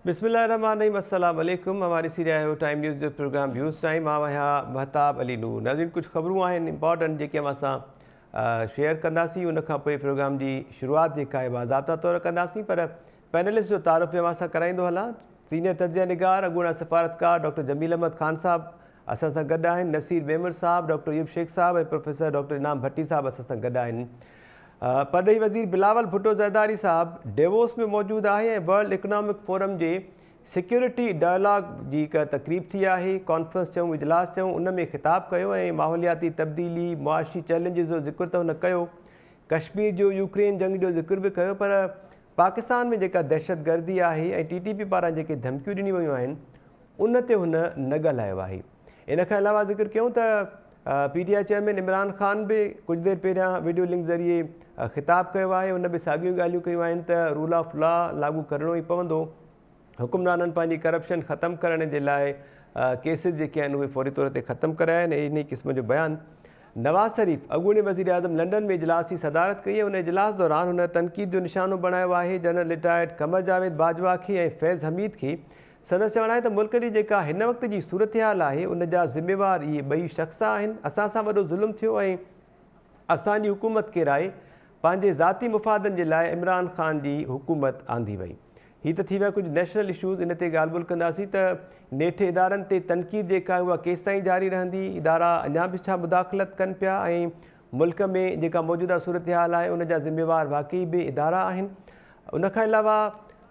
बिस्मिल्लाहिर्रहमानिर्रहीम, अस्सलाम वालेकुम। हमारी सी रहा है टाइम न्यूज़ जो प्रोग्राम व्यूज़ टाइम। मां वहाँ महताब अली नूर। नाज़रीन, कुछ ख़बरूं आहिनि इंपॉर्टेंट जेके असां शेयर कंदासीं। उन खां पोइ प्रोग्राम जी शुरुआत जेका आहे बाज़ाब्ता तौर कंदासीं, पर पैनलिस्ट जो तारुफ़ असां कराईंदो हलां। सीनियर तजिया निगार अॻूणा सफ़ारतकार डॉक्टर जमील अहमद ख़ान साहब असां सां गॾु आहिनि। नसीर मेमर साहब, डॉक्टर यूब शेख साहब ऐं प्रोफेसर डॉक्टर इनाम भट्टी साहब असां सां गॾु आहिनि। परॾेही वज़ीर बिलावल भुट्टो ज़रदारी साहब डेवोस में मौजूदु आहे ऐं वर्ल्ड इकनॉमिक फोरम जे सिक्योरिटी डायलॉग जी हिकु तक़रीब थी आहे, कॉन्फ्रेंस चऊं, इजलास चऊं, उन में ख़िताब कयो ऐं माहौलियाती तब्दीली, मुआशी चैलेंजिस जो ज़िक्र त हुन कयो, कश्मीर जो यूक्रेन जंग जो ज़िक्र बि कयो, पर पाकिस्तान में जेका दहशतगर्दी आहे ऐं TTP पारां जेके धमकियूं ॾिनियूं वयूं आहिनि उन ते हुन न ॻाल्हायो आहे। इन खां अलावा ज़िक्र कयूं त PTI चेयरमैन इमरान ख़ान बि कुझु देरि पहिरियां वीडियो लिंक ज़रिए ख़िताब कयो आहे। उन बि साॻियूं ॻाल्हियूं कयूं आहिनि त रूल ऑफ लॉ लागू करिणो ई पवंदो, हुकुमराननि पंहिंजी करप्शन ख़तमु करण जे लाइ केसिस जेके आहिनि उहे फौरी तौर ते ख़तमु कराया आहिनि। इन क़िस्म जो बयानु नवाज़ शरीफ़ अॻूणे वज़ीर आज़म लंडन में इजलास जी सदारत कई है। उन इजलास दौरान हुन तनक़ीद जो निशानो बणायो आहे जनरल रिटायर्ड कमर जावेद बाजवा खे ऐं फैज़ हमीद खे। संदसि चवणु आहे त मुल्क जी जेका हिन वक़्त जी सूरत हाल आहे उन जा ज़िम्मेवार इहे ॿई शख़्स आहिनि। असां सां वॾो ज़ुल्म थियो ऐं असांजी हुकूमत किराए पंहिंजे ज़ाती मुफ़ादनि जे लाइ इमरान ख़ान जी हुकूमत आंदी वई। हीअ त थी विया कुझु नेशनल इशूज़। इन ते ॻाल्हि ॿोल कंदासीं त नेठे इदारनि ते तनक़ीद जेका आहे उहा केसि ताईं जारी रहंदी, इदारा अञा बि छा मुदाख़लत कनि पिया ऐं मुल्क में जेका मौजूदा सूरत हाल आहे उन जा ज़िम्मेवार वाक़ई बि इदारा आहिनि। उनखां अलावा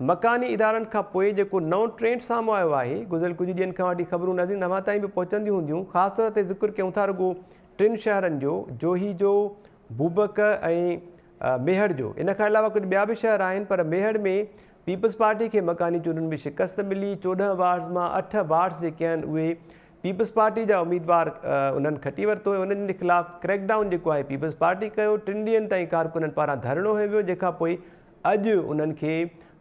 मकानी इदारनि खां पोइ जेको नओं ट्रेंड साम्हूं आयो आहे, गुज़िरियल कुझु ॾींहंनि खां वठी ख़बरूं नज़र तव्हां ताईं बि पहुचंदियूं हूंदियूं। ख़ासि तौर ते ज़िक्र कयूं था रुॻो 3 शहरनि जो, जोही जो, बूबक ऐं मेहर जो। इन खां अलावा कुझु ॿिया बि शहर आहिनि, पर मेहर में पीपल्स पार्टी खे मकानी चूंडुनि में शिकस्त मिली। 14 वार्ड्स मां 8 वार्ड्स जेके आहिनि उहे पीपल्स पार्टी जा उम्मीदवार उन्हनि खटी वरितो ऐं उन्हनि जे ख़िलाफ़ु क्रैकडाउन जेको आहे पीपल्स पार्टी कयो। 3 ॾींहंनि ताईं कारकुननि पारां धरणो हंयो वियो, जंहिंखां पोइ अॼु उन्हनि खे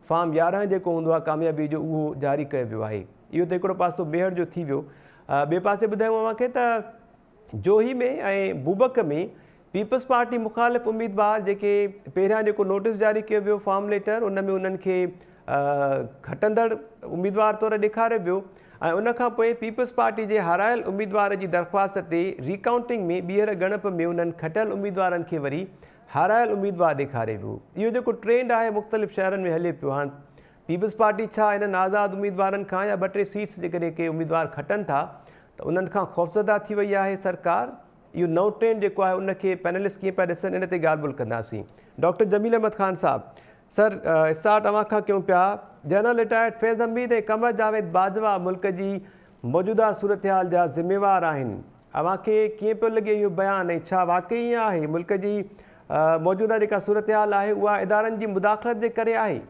फॉर्म 11 जेको हूंदो आहे कामयाबी जो उहो जारी कयो वियो आहे। इहो त हिकिड़ो पासो मेहर जो थी वियो। ॿिए पासे ॿुधायूं तव्हांखे त जोही में ऐं बूबक में पीपल्स पार्टी मुख़ालिफ़ उम्मीदवार जेके पहिरियां जेको नोटिस जारी कयो वियो फॉर्म लेटर, उन में उन्हनि खे खटंदड़ उम्मीदवार तौरु ॾेखारियो वियो ऐं उनखां पोइ पीपल्स पार्टी जे हारायल उम्मीदवार जी दरख़्वास्त ते रिकाउंटिंग में ॿीहर ॻणप में उन्हनि खटियल उम्मीदवारनि खे वरी हारायल उम्मीदवार ॾेखारे वियो। इहो जेको ट्रेंड आहे मुख़्तलिफ़ शहरनि में हले पियो। हाणे पीपल्स पार्टी छा इन्हनि आज़ादु उम्मीदवारनि खां या 2-3 सीट्स जेकॾहिं के उम्मीदवार खटनि था त उन्हनि खां ख़ौफ़ज़दा थी वई आहे सरकार। इहो नओं ट्रेंड जेको आहे उनखे पैनलिस्ट कीअं पिया ॾिसनि, इन ते ॻाल्हि ॿोल कंदासीं। डॉक्टर जमील अहमद ख़ान साहब, सर स्टार्ट अव्हां खां कयूं पिया। जनरल रिटायर्ड फैज़ हमीद ऐं कमर जावेद बाजवा मुल्क जी मौजूदा सूरत हाल जा ज़िम्मेवार आहिनि। अव्हांखे कीअं पियो लॻे इहो बयानु ऐं छा वाक़ई ईअं आहे मुल्क जी मौजूदा जेका सूरत हाल आहे उहा इदारनि जी मुदाख़लत जे करे आहे?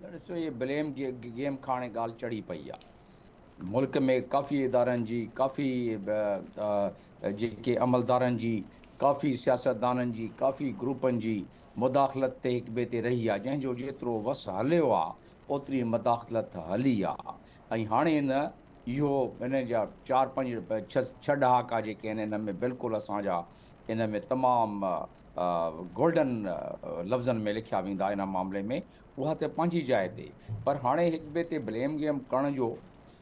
ॾिसो, इहे ब्लेम गेम खाणे ॻाल्हि चढ़ी पई आहे। मुल्क में काफ़ी इदारनि जी, काफ़ी जेके अमलदारनि जी, काफ़ी सियासतदाननि जी, काफ़ी ग्रुपनि जी मुदाख़लत ते हिक ॿिए ते रही आहे। जंहिंजो जेतिरो वस हलियो आहे ओतिरी मुदाख़लत हली आहे। ऐं हाणे इहो इन जा 4-5-6 ॾहाका जेके आहिनि इन में बिल्कुलु असांजा इन में तमामु गोल्डन लफ़्ज़नि में लिखिया वेंदा इन मामले में, उहा त पंहिंजी जाइ ते। पर हाणे हिक ॿिए ते ब्लेम गेम करण जो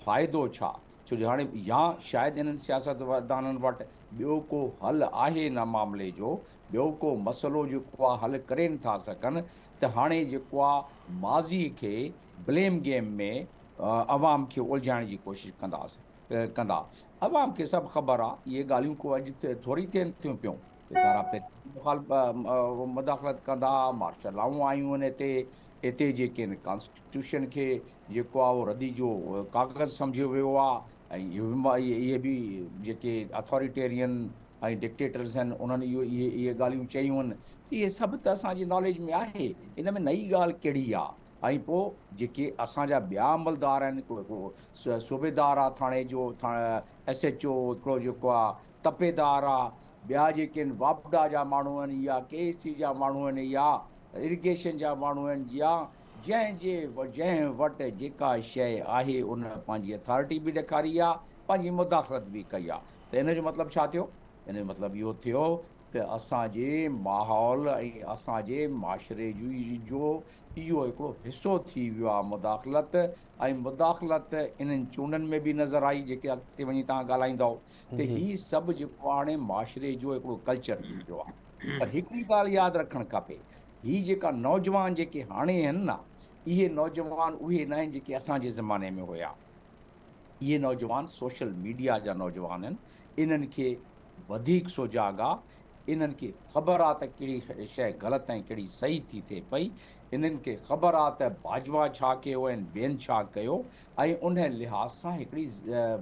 फ़ाइदो छा? छो जो हाणे या शायदि इन्हनि सियासतदाननि वटि ॿियो को हल आहे इन मामले जो, ॿियो को मसइलो जेको आहे हल करे नथा सघनि, त हाणे जेको आहे माज़ी खे ब्लेम गेम में अवाम खे उलझाइण जी कोशिशि कंदा। अवाम खे सभु ख़बर आहे इहे ॻाल्हियूं को अॼु थोरी थियनि पियूं। इदारा मुदाख़लत कंदा, मार्शल लॉऊं आयूं आहिनि हिते जेके आहिनि कॉन्स्टिट्यूशन खे जेको आहे उहो रदी जो कागज़ सम्झियो वियो आहे। ऐं इहे बि जेके अथॉरिटेरियन ऐं डिक्टेटर्स आहिनि उन्हनि इहे ॻाल्हियूं चयूं आहिनि। इहे सभु त असांजी नॉलेज में आहे, इन में नई ॻाल्हि कहिड़ी आहे? ऐं पोइ जेके असांजा ॿिया अमलदार आहिनि, को सूबेदार आहे थाणे जो, SHO हिकिड़ो जेको आहे तपेदार आहे, ॿिया जेके आहिनि वापडा जा माण्हू आहिनि या KSC जा माण्हू आहिनि या इरिगेशन जा माण्हू आहिनि, या जंहिं वटि जेका शइ आहे उन पंहिंजी अथॉरिटी बि ॾेखारी आहे, पंहिंजी मुदाख़लत बि कई आहे। त इन जो मतिलबु छा थियो? इन जो मतिलबु इहो थियो त त असांजे माहौल ऐं असांजे माशरे जो इहो हिकिड़ो हिसो थी वियो आहे मुदाख़लत। ऐं मुदाख़लत इन्हनि चूंडनि में बि नज़र आई, जेके अॻिते वञी तव्हां ॻाल्हाईंदव। त जी हीउ सभु जेको आहे हाणे माशरे जो हिकिड़ो कल्चर थी वियो आहे। पर हिकिड़ी ॻाल्हि यादि रखणु खपे, हीअ जेका नौजवान जेके हाणे आहिनि न, इहे नौजवान उहे न आहिनि जेके असांजे ज़माने में हुया। इहे नौजवान सोशल मीडिया जा नौजवान आहिनि। इन्हनि खे वधीक सुजाॻ आहे। इन्हनि खे ख़बर आहे त कहिड़ी शइ ग़लति ऐं कहिड़ी सही थी थिए पई। इन्हनि खे ख़बर आहे त बाजवा छा कयो ऐं ॿियनि छा कयो। ऐं उन लिहाज़ सां हिकिड़ी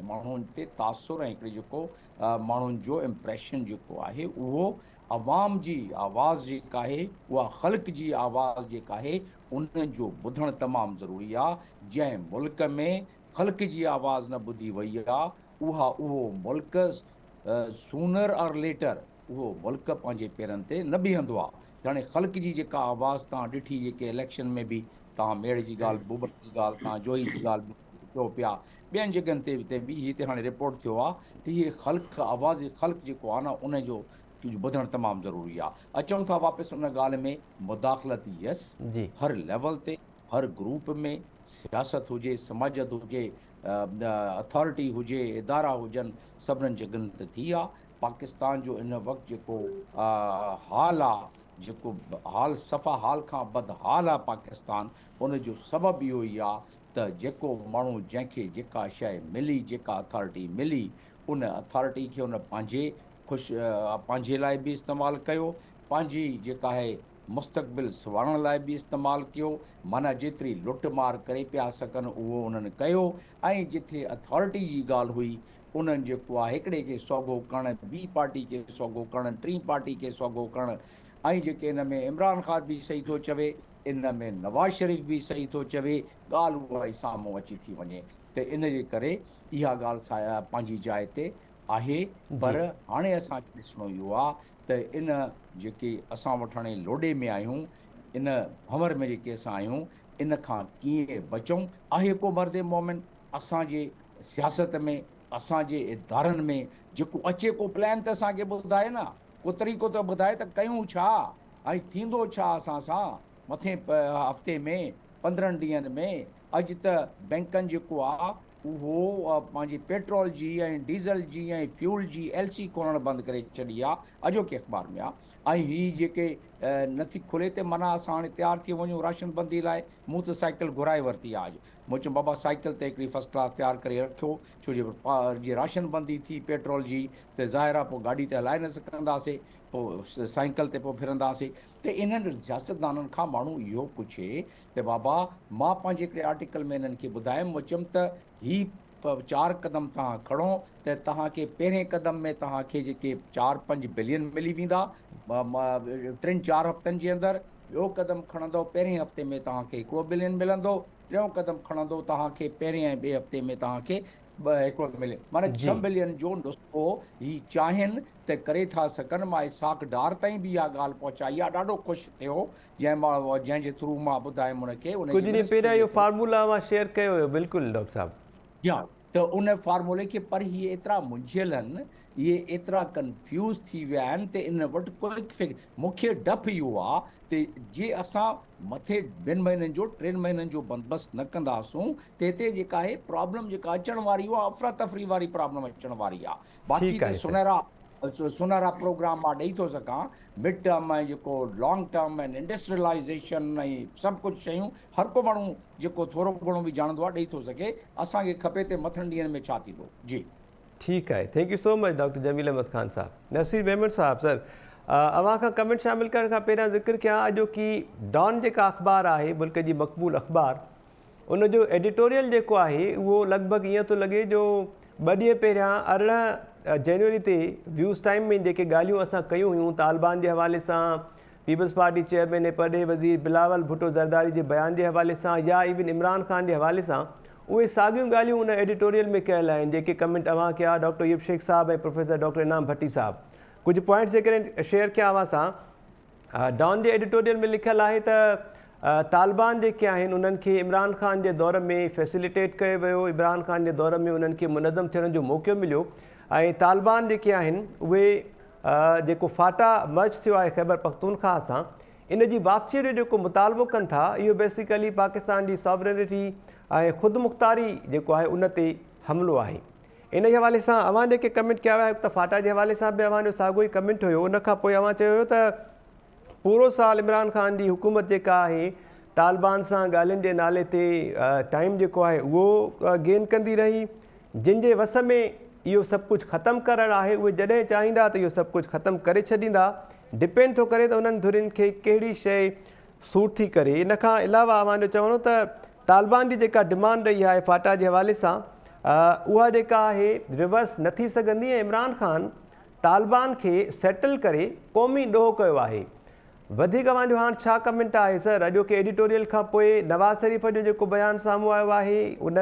माण्हुनि ते तासुर ऐं हिकिड़ी जेको माण्हुनि जो इम्प्रेशन जेको आहे उहो अवाम जी आवाज़ जेका आहे, उहा ख़ल्क़ जी आवाज़ जेका आहे, उन जो ॿुधणु तमामु ज़रूरी आहे। जंहिं मुल्क में ख़ल्क़ जी आवाज़ न ॿुधी वई आहे, उहो मुल्क सूनर और लेटर उहो मुल्क पंहिंजे पेरनि ते न बीहंदो आहे। त हाणे ख़ल्क़ जी जेका आवाज़ तव्हां ॾिठी, जेके इलेक्शन में बि तव्हां मेड़ जी ॻाल्हि, बुबर जी ॻाल्हि, तव्हां जोई जी ॻाल्हि चयो पिया, ॿियनि जॻहियुनि ते बि हिते हाणे रिपोर्ट थियो आहे त इहे ख़ल्क़ आवाज़ ख़ल्क़ जेको आहे न, उन जो ॿुधणु तमामु ज़रूरी आहे। अचूं था वापसि उन ॻाल्हि में, मुदाख़लत यस, जी हर लेवल ते, हर ग्रुप में, सियासत हुजे, समाजत हुजे, अथॉरिटी हुजे, इदारा हुजनि, सभिनीनि जॻहियुनि ते थी आहे। पाकिस्तान जो इन वक़्तु जेको हाल आहे, जेको हाल सफ़ा हाल खां बदहाल आहे पाकिस्तान, उन जो सबबु इहो ई आहे त जेको माण्हू जंहिंखे जेका शइ मिली, जेका अथॉरिटी मिली, उन अथॉरिटी खे उन पंहिंजे लाइ बि इस्तेमालु कयो, पंहिंजी जेका आहे मुस्तक़बिल संवारण लाइ बि इस्तेमालु कयो। माना जेतिरी लुट मार करे पिया सघनि उहो उन्हनि कयो। ऐं जिथे अथॉरिटी जी ॻाल्हि हुई, उन्हनि जेको आहे हिकिड़े खे सोघो करणु, ॿी पार्टी खे सोघो करणु, टी पार्टी खे सोघो करणु। ऐं जेके इन में इमरान ख़ान बि सही थो चवे, इन में नवाज़ शरीफ़ बि सही थो चवे, ॻाल्हि उहा ई साम्हूं अची थी वञे। त इन जे करे इहा ॻाल्हि पंहिंजी जाइ ते आहे। पर जी हाणे असांखे ॾिसणो इहो आहे त इन जेके असां वटि हाणे लोॾे में आहियूं, इन भंवर में जेके असां आहियूं, इन खां कीअं बचूं। आहे को मर्दे मोमिन असांजे सियासत में, असांजे इदारनि में जेको अचे को प्लान त असांखे ॿुधाए न, को तरीक़ो त ॿुधाए त कयूं छा ऐं थींदो छा असां सां मथे हफ़्ते में, 15 ॾींहंनि में। अॼु त बैंकनि जेको आहे उहो पंहिंजी पेट्रोल जी ऐं डीज़ल जी ऐं फ्यूल जी LC खोलणु बंदि करे छॾी आहे, अॼोके अख़बार में आहे। ऐं हीअ जेके नथी खुले त माना असां हाणे तयारु थी वञूं राशन बंदी लाइ। मूं त साइकिल घुराए वरिती आहे अॼु। मूं चयो बाबा साइकिल ते हिकिड़ी फस्ट क्लास तयारु करे रखियो, छो जो जीअं राशन बंदी थी पेट्रोल जी, त ज़ाहिर आहे पोइ गाॾी त हलाए न सघंदासीं, पोइ साइकिल ते पोइ फिरंदासीं। त इन्हनि सियासतदाननि खां माण्हू इहो पुछे त बाबा, मां पंहिंजे हिकिड़े आर्टिकल में इन्हनि खे ॿुधायुमि, मां चयुमि त हीअ 4 क़दम तव्हां खणो त तव्हांखे पहिरें क़दम में तव्हांखे जेके 4-5 बिलियन मिली वेंदा 3-4 हफ़्तनि जे अंदरि। ॿियो क़दम खणंदो, पहिरें हफ़्ते में तव्हांखे 1 बिलियन मिलंदो। टियों क़दम खणंदो, तव्हांखे पहिरें ऐं ॿिए हफ़्ते में तव्हांखे 1 मिलियन, माना 6 जी बिलियन जो नुस्ख़ो ही चाहिनि त करे था सघनि। मां इसाक डार ताईं बि इहा ॻाल्हि पहुचाई आहे, ॾाढो ख़ुशि थियो जंहिंजे थ्रू मां ॿुधायुमि उनखे। कुझु ॾींहं पहिरियां इहो फार्मूला मां शेयर कयो हुयो, बिल्कुलु डॉक्टर साहब। या त उन फार्मूले खे, पर इहे एतिरा मुंझियल आहिनि, इहे एतिरा कंफ्यूज़ थी विया आहिनि त इन वटि कोई मूंखे डपु इहो आहे त जे असां मथे 2 महीननि जो 3 महीननि जो बंदोबस्तु न कंदासूं त हिते जेका आहे प्रॉब्लम जेका अचण वारी, उहा अफ़रा तफ़री वारी प्रॉब्लम अचण वारी आहे। बाक़ी ठीकु त आहे सर। सुनहरा प्रोग्राम मां ॾेई थो सघां, मिड टर्म ऐं जेको लॉन्ग टर्म ऐं इंडस्ट्रियलाइज़ेशन ऐं सभु कुझु शयूं हर को माण्हू जेको थोरो घणो बि ॼाणंदो आहे ॾेई थो सघे। असांखे खपे त मथनि ॾींहंनि में छा थींदो। जी ठीकु आहे, thank you so much doctor Jameel Ahmed Khan sahab. Naseer Ahmed sahab sir, अवां खां कमेंट शामिल करण खां पहिरियां ज़िक्र कयां, अॼोकी डॉन जेका अख़बार आहे, मुल्क जी मक़बूल अख़बार, उनजो एडिटोरियल जेको आहे उहो लॻभॻि ईअं थो लॻे जो 2 ॾींहं पहिरियां 18 जनवरी ते व्यूज़ टाइम में जेके ॻाल्हियूं असां कयूं हुयूं तालिबान जे हवाले सां, पीपल्स पार्टी चेयरमैन ऐं परॾेह वज़ीर बिलावल भुट्टो ज़रदारी जे बयान जे हवाले सां, या इवन इमरान ख़ान जे हवाले सां, उहे साॻियूं ॻाल्हियूं उन एडिटोरियल में कयल आहिनि जेके कमेंट अवां कया डॉक्टर यूब शेख साहब ऐं प्रोफेसर डॉक्टर इनाम भट्टी साहब। कुझु पॉइंट्स जेकॾहिं शेयर कया अवां सां। डॉन जे एडिटोरियल में लिखियलु आहे त तालिबान जेके आहिनि उन्हनि खे इमरान ख़ान जे दौर में फैसिलिटेट कयो वियो, इमरान ख़ान जे दौर में उन्हनि खे मुनज़म थियण जो मौक़ो मिलियो, ऐं तालिबान जेके आहिनि उहे जेको फाटा मर्ज थियो आहे ख़ैबर पख्तूनख्वा सां, इन जी वापसीअ जो जेको मुतालबो कनि था, इहो बेसिकली पाकिस्तान जी सॉवरेनिटी ऐं ख़ुदि मुख़्तारी जेको आहे उन ते हमिलो आहे। इन जे हवाले सां अवां जेके कमेंट कया हुआ, त फाटा जे हवाले सां बि अवां जो साॻियो ई कमेंट हुयो। उन खां पोइ अवां चयो हुयो त पूरो साल इमरान ख़ान जी हुकूमत जेका आहे तालिबान सां ॻाल्हियुनि जे नाले ते टाइम जेको आहे उहो गेन कंदी रही। जिन जे वस में इहो सभु कुझु ख़तमु करणु आहे, उहे जॾहिं चाहींदा त इहो सभु कुझु ख़तमु करे छॾींदा। डिपेंड थो करे त उन्हनि धुरियुनि खे कहिड़ी शइ सूट थी करे। इन खां अलावा अवां जो चवणो त तालिबान जी जेका डिमांड रही आहे फाटा जे हवाले सां, उहा जेका आहे रिवर्स न थी सघंदी। ऐं इमरान ख़ान तालिबान खे सेटल करे क़ौमी ॾोह कयो आहे। वधीक अवां जो हाणे छा कमेंट आहे सर? अॼोके एडिटोरियल खां पोइ नवाज़ शरीफ़ जो जेको बयानु साम्हूं आयो आहे, उन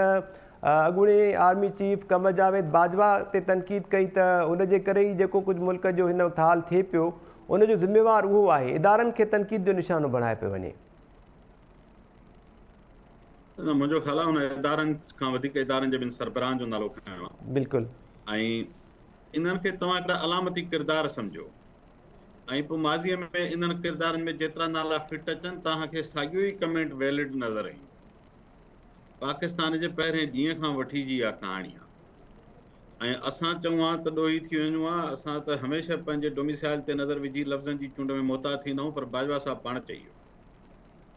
अॻूणे आर्मी चीफ क़मर जावेद बाजवा ते तनक़ीद कई त उन जे करे ई जेको कुझु मुल्क जो हिन हाल थिए पियो, उनजो ज़िम्मेवार उहो आहे। इदारनि खे तनक़ीद जो निशानो बणाए पियो वञे। मुंहिंजो ख़्यालु आहे हुन इदारनि खां वधीक इदारनि जे ॿिनि सरबराहनि जो नालो खणणो आहे। बिल्कुलु। ऐं इन्हनि खे तव्हां हिकिड़ा अलामती किरदार सम्झो, ऐं पोइ माज़ीअ में इन्हनि किरदारनि में जेतिरा नाला फिट अचनि, तव्हांखे साॻियो ई कमेंट वैलिड नज़र ईंदो। पाकिस्तान जे पहिरें ॾींहं खां वठी जी इहा कहाणी आहे। ऐं असां चऊं हा त ॾोही थी वञूं हा, असां त हमेशह पंहिंजे डोमिसाइल ते नज़र विझी लफ़्ज़नि जी चूंड में मोहतात थींदा आहियूं। पर बाजवा साहब पाण चई वियो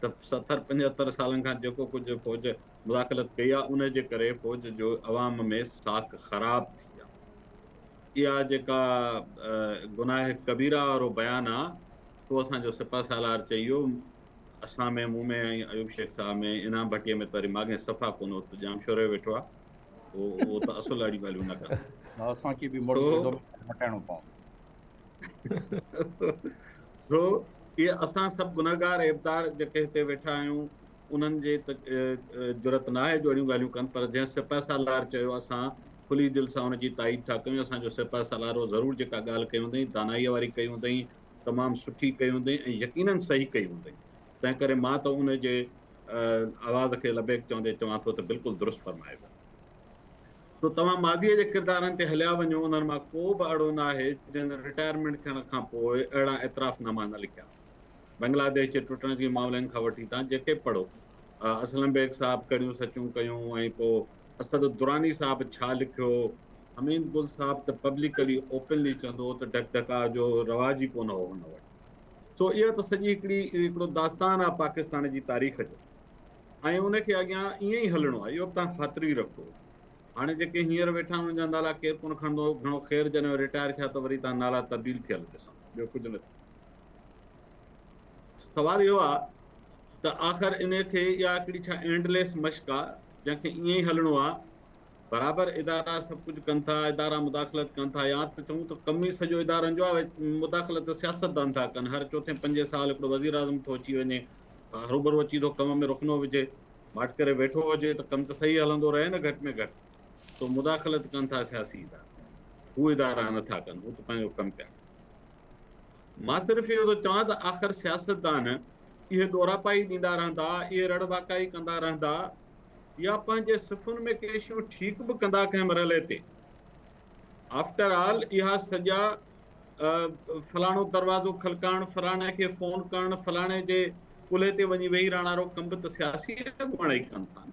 त 70-75 सालनि खां जेको कुझु फ़ौज मुदाख़लत कई आहे, उन जे करे फ़ौज जो अवाम में साख ख़राब थी आहे। इहा जेका गुनाह कबीरा वारो बयानु आहे, उहो असांजो सिपह सालार चई वियो। असां में, मूं में ऐं अयूब शेख साहब में, इनाम भटीअ में त वरी माॻे सफ़ा कोन हो, त जाम शोरे वेठो आहे। उहो त असुल वारी ॻाल्हियूं न कनि। असांखे बि मटाइणो पवंदो। सो इहे असां सभु गुनहगार ऐबदार जेके हिते वेठा आहियूं, उन्हनि जे ज़रूरत न आहे जो अहिड़ियूं ॻाल्हियूं कनि। पर जंहिं सिपह सालार चयो, असां खुली दिलि सां हुनजी ताईद था कयूं। असांजो सिपह सालारो ज़रूरु जेका ॻाल्हि कई हूंदई, दानाईअ वारी कई हूंदई, तमामु सुठी कई हूंदई ऐं यकीननि सही कई हूंदई। तंहिं करे मां त उन जे आवाज़ खे लबेक चवंदे चवां थो त बिल्कुलु दुरुस्त फरमाए वियो। तो तव्हां माज़ीअ जे किरदारनि ते हलिया वञो, उन्हनि मां को बि अहिड़ो न आहे जिन रिटायरमेंट थियण खां पोइ अहिड़ा एतिराफ़नामा न लिखिया। बांग्लादेश जे टुटण जे मामलनि खां वठी तव्हां जेके पढ़ो, असलम बेग साहब कहिड़ियूं सचूं कयूं, ऐं पोइ असद दुरानी साहब छा लिखियो, हमीद गुल साहब त पब्लिकली ओपनली चवंदो त ढकढका जो रवाज ई कोन हो हुन वटि। सो इहा त सॼी हिकिड़ो दास्तान आहे पाकिस्तान जी तारीख़ जो, ऐं उनखे अॻियां ईअं ई हलणो आहे। इहो बि तव्हां ख़ातिरी रखो। हाणे जेके हींअर वेठा हुननि जा नाला केरु कोन खणंदो, घणो ख़ैर जॾहिं रिटायर थिया त वरी तव्हां नाला तब्दील थियल ॾिसो, ॿियो कुझु न। सवाल इहो आहे त आख़िर इन खे इहा हिकिड़ी छा एंडलेस मश्क आहे जंहिंखे ईअं ई हलणो आहे? बराबरि इदारा सभु कुझु कनि था, इदारा मुदाख़लत कनि था, या त चऊं त कम ई सॼो इदारनि जो आहे। मुदाख़लत सियासतदान था कनि। हर चोथें 5 साल हिकिड़ो वज़ीर आज़म थो अची वञे, हरूभरू अची थो कम में रुखनो विझे, माट करे वेठो हुजे त कमु त सही हलंदो रहे न घटि में घटि। तो मुदाख़लत कनि था सियासी इदारा, हू इदारा नथा कनि, हू त पंहिंजो कमु कनि। मां सिर्फ़ु इहो थो चवां त आख़िर सियासतदान इहे ॾोरापाई ॾींदा रहंदा, इहे रड़वाकाई कंदा रहंदा, या पंहिंजे सिफ़ुनि में के शयूं ठीकु बि कंदा कंहिं मरहले ते। आफ्टर ऑल इहा सॼा फलाणो दरवाज़ो खलकाइणु, फलाणे खे फ़ोन करणु, फलाणे जे कुल्हे ते वञी वेही रहण वारो कम बि त सियासी अॻुवाण ई कनि था।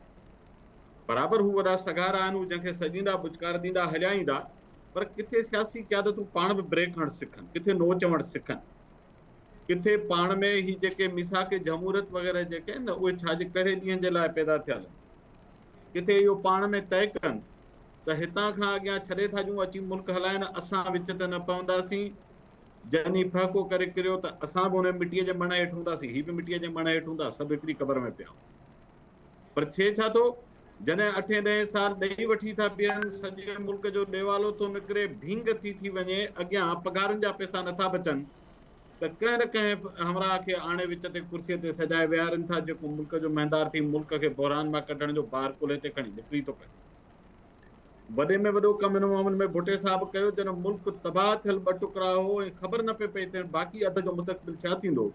बराबरि हू वॾा सगारा आहिनि, हू जंहिंखे सॼींदा बुचकार ॾींदा हलिया ईंदा, पर किथे सियासी क़यादतूं पाण बि ब्रेक हणणु सिखनि, किथे नो चवणु सिखनि, किथे पाण में ही जेके मिसाक जमहूरियत वग़ैरह जेके आहिनि न, उहे छाजे कहिड़े ॾींहं जे लाइ पैदा थियल, किथे इहो पाण में तइ कनि त हितां खां अॻियां छॾे था ॾियूं अची मुल्क हलाइनि, असां विच ते न पवंदासीं। जॾहिं फहको करे किरियो त असां बि हुन मिटीअ जे मण हेठि हूंदासीं, ही बि मिटीअ जे मण हेठि हूंदा, सभु हिकिड़ी क़बर में पिया। पर थिए छा थो, जॾहिं 8-10 साल ॾेई वठी था बीहनि, सॼे मुल्क जो ॾेवालो थो निकिरे, भींग थी वञे, अॻियां पघारुनि जा पैसा नथा बचनि, त कंहिं न कंहिं हमराह खे आणे विच ते कुर्सीअ ते सजाए विहारनि था, जेको मुल्क जो महिंदार थी मुल्क खे बहरान मां कढण जो बार कुल्हे ते खणी निकिरी थो पए। वॾे में वॾो कमु हिन मामले में भुटे साहब कयो, जॾहिं मुल्क तबाह थियल 2 टुकड़ा हो ऐं ख़बर न पई थियनि बाक़ी अध जो मुस्तक़बिल छा थींदो,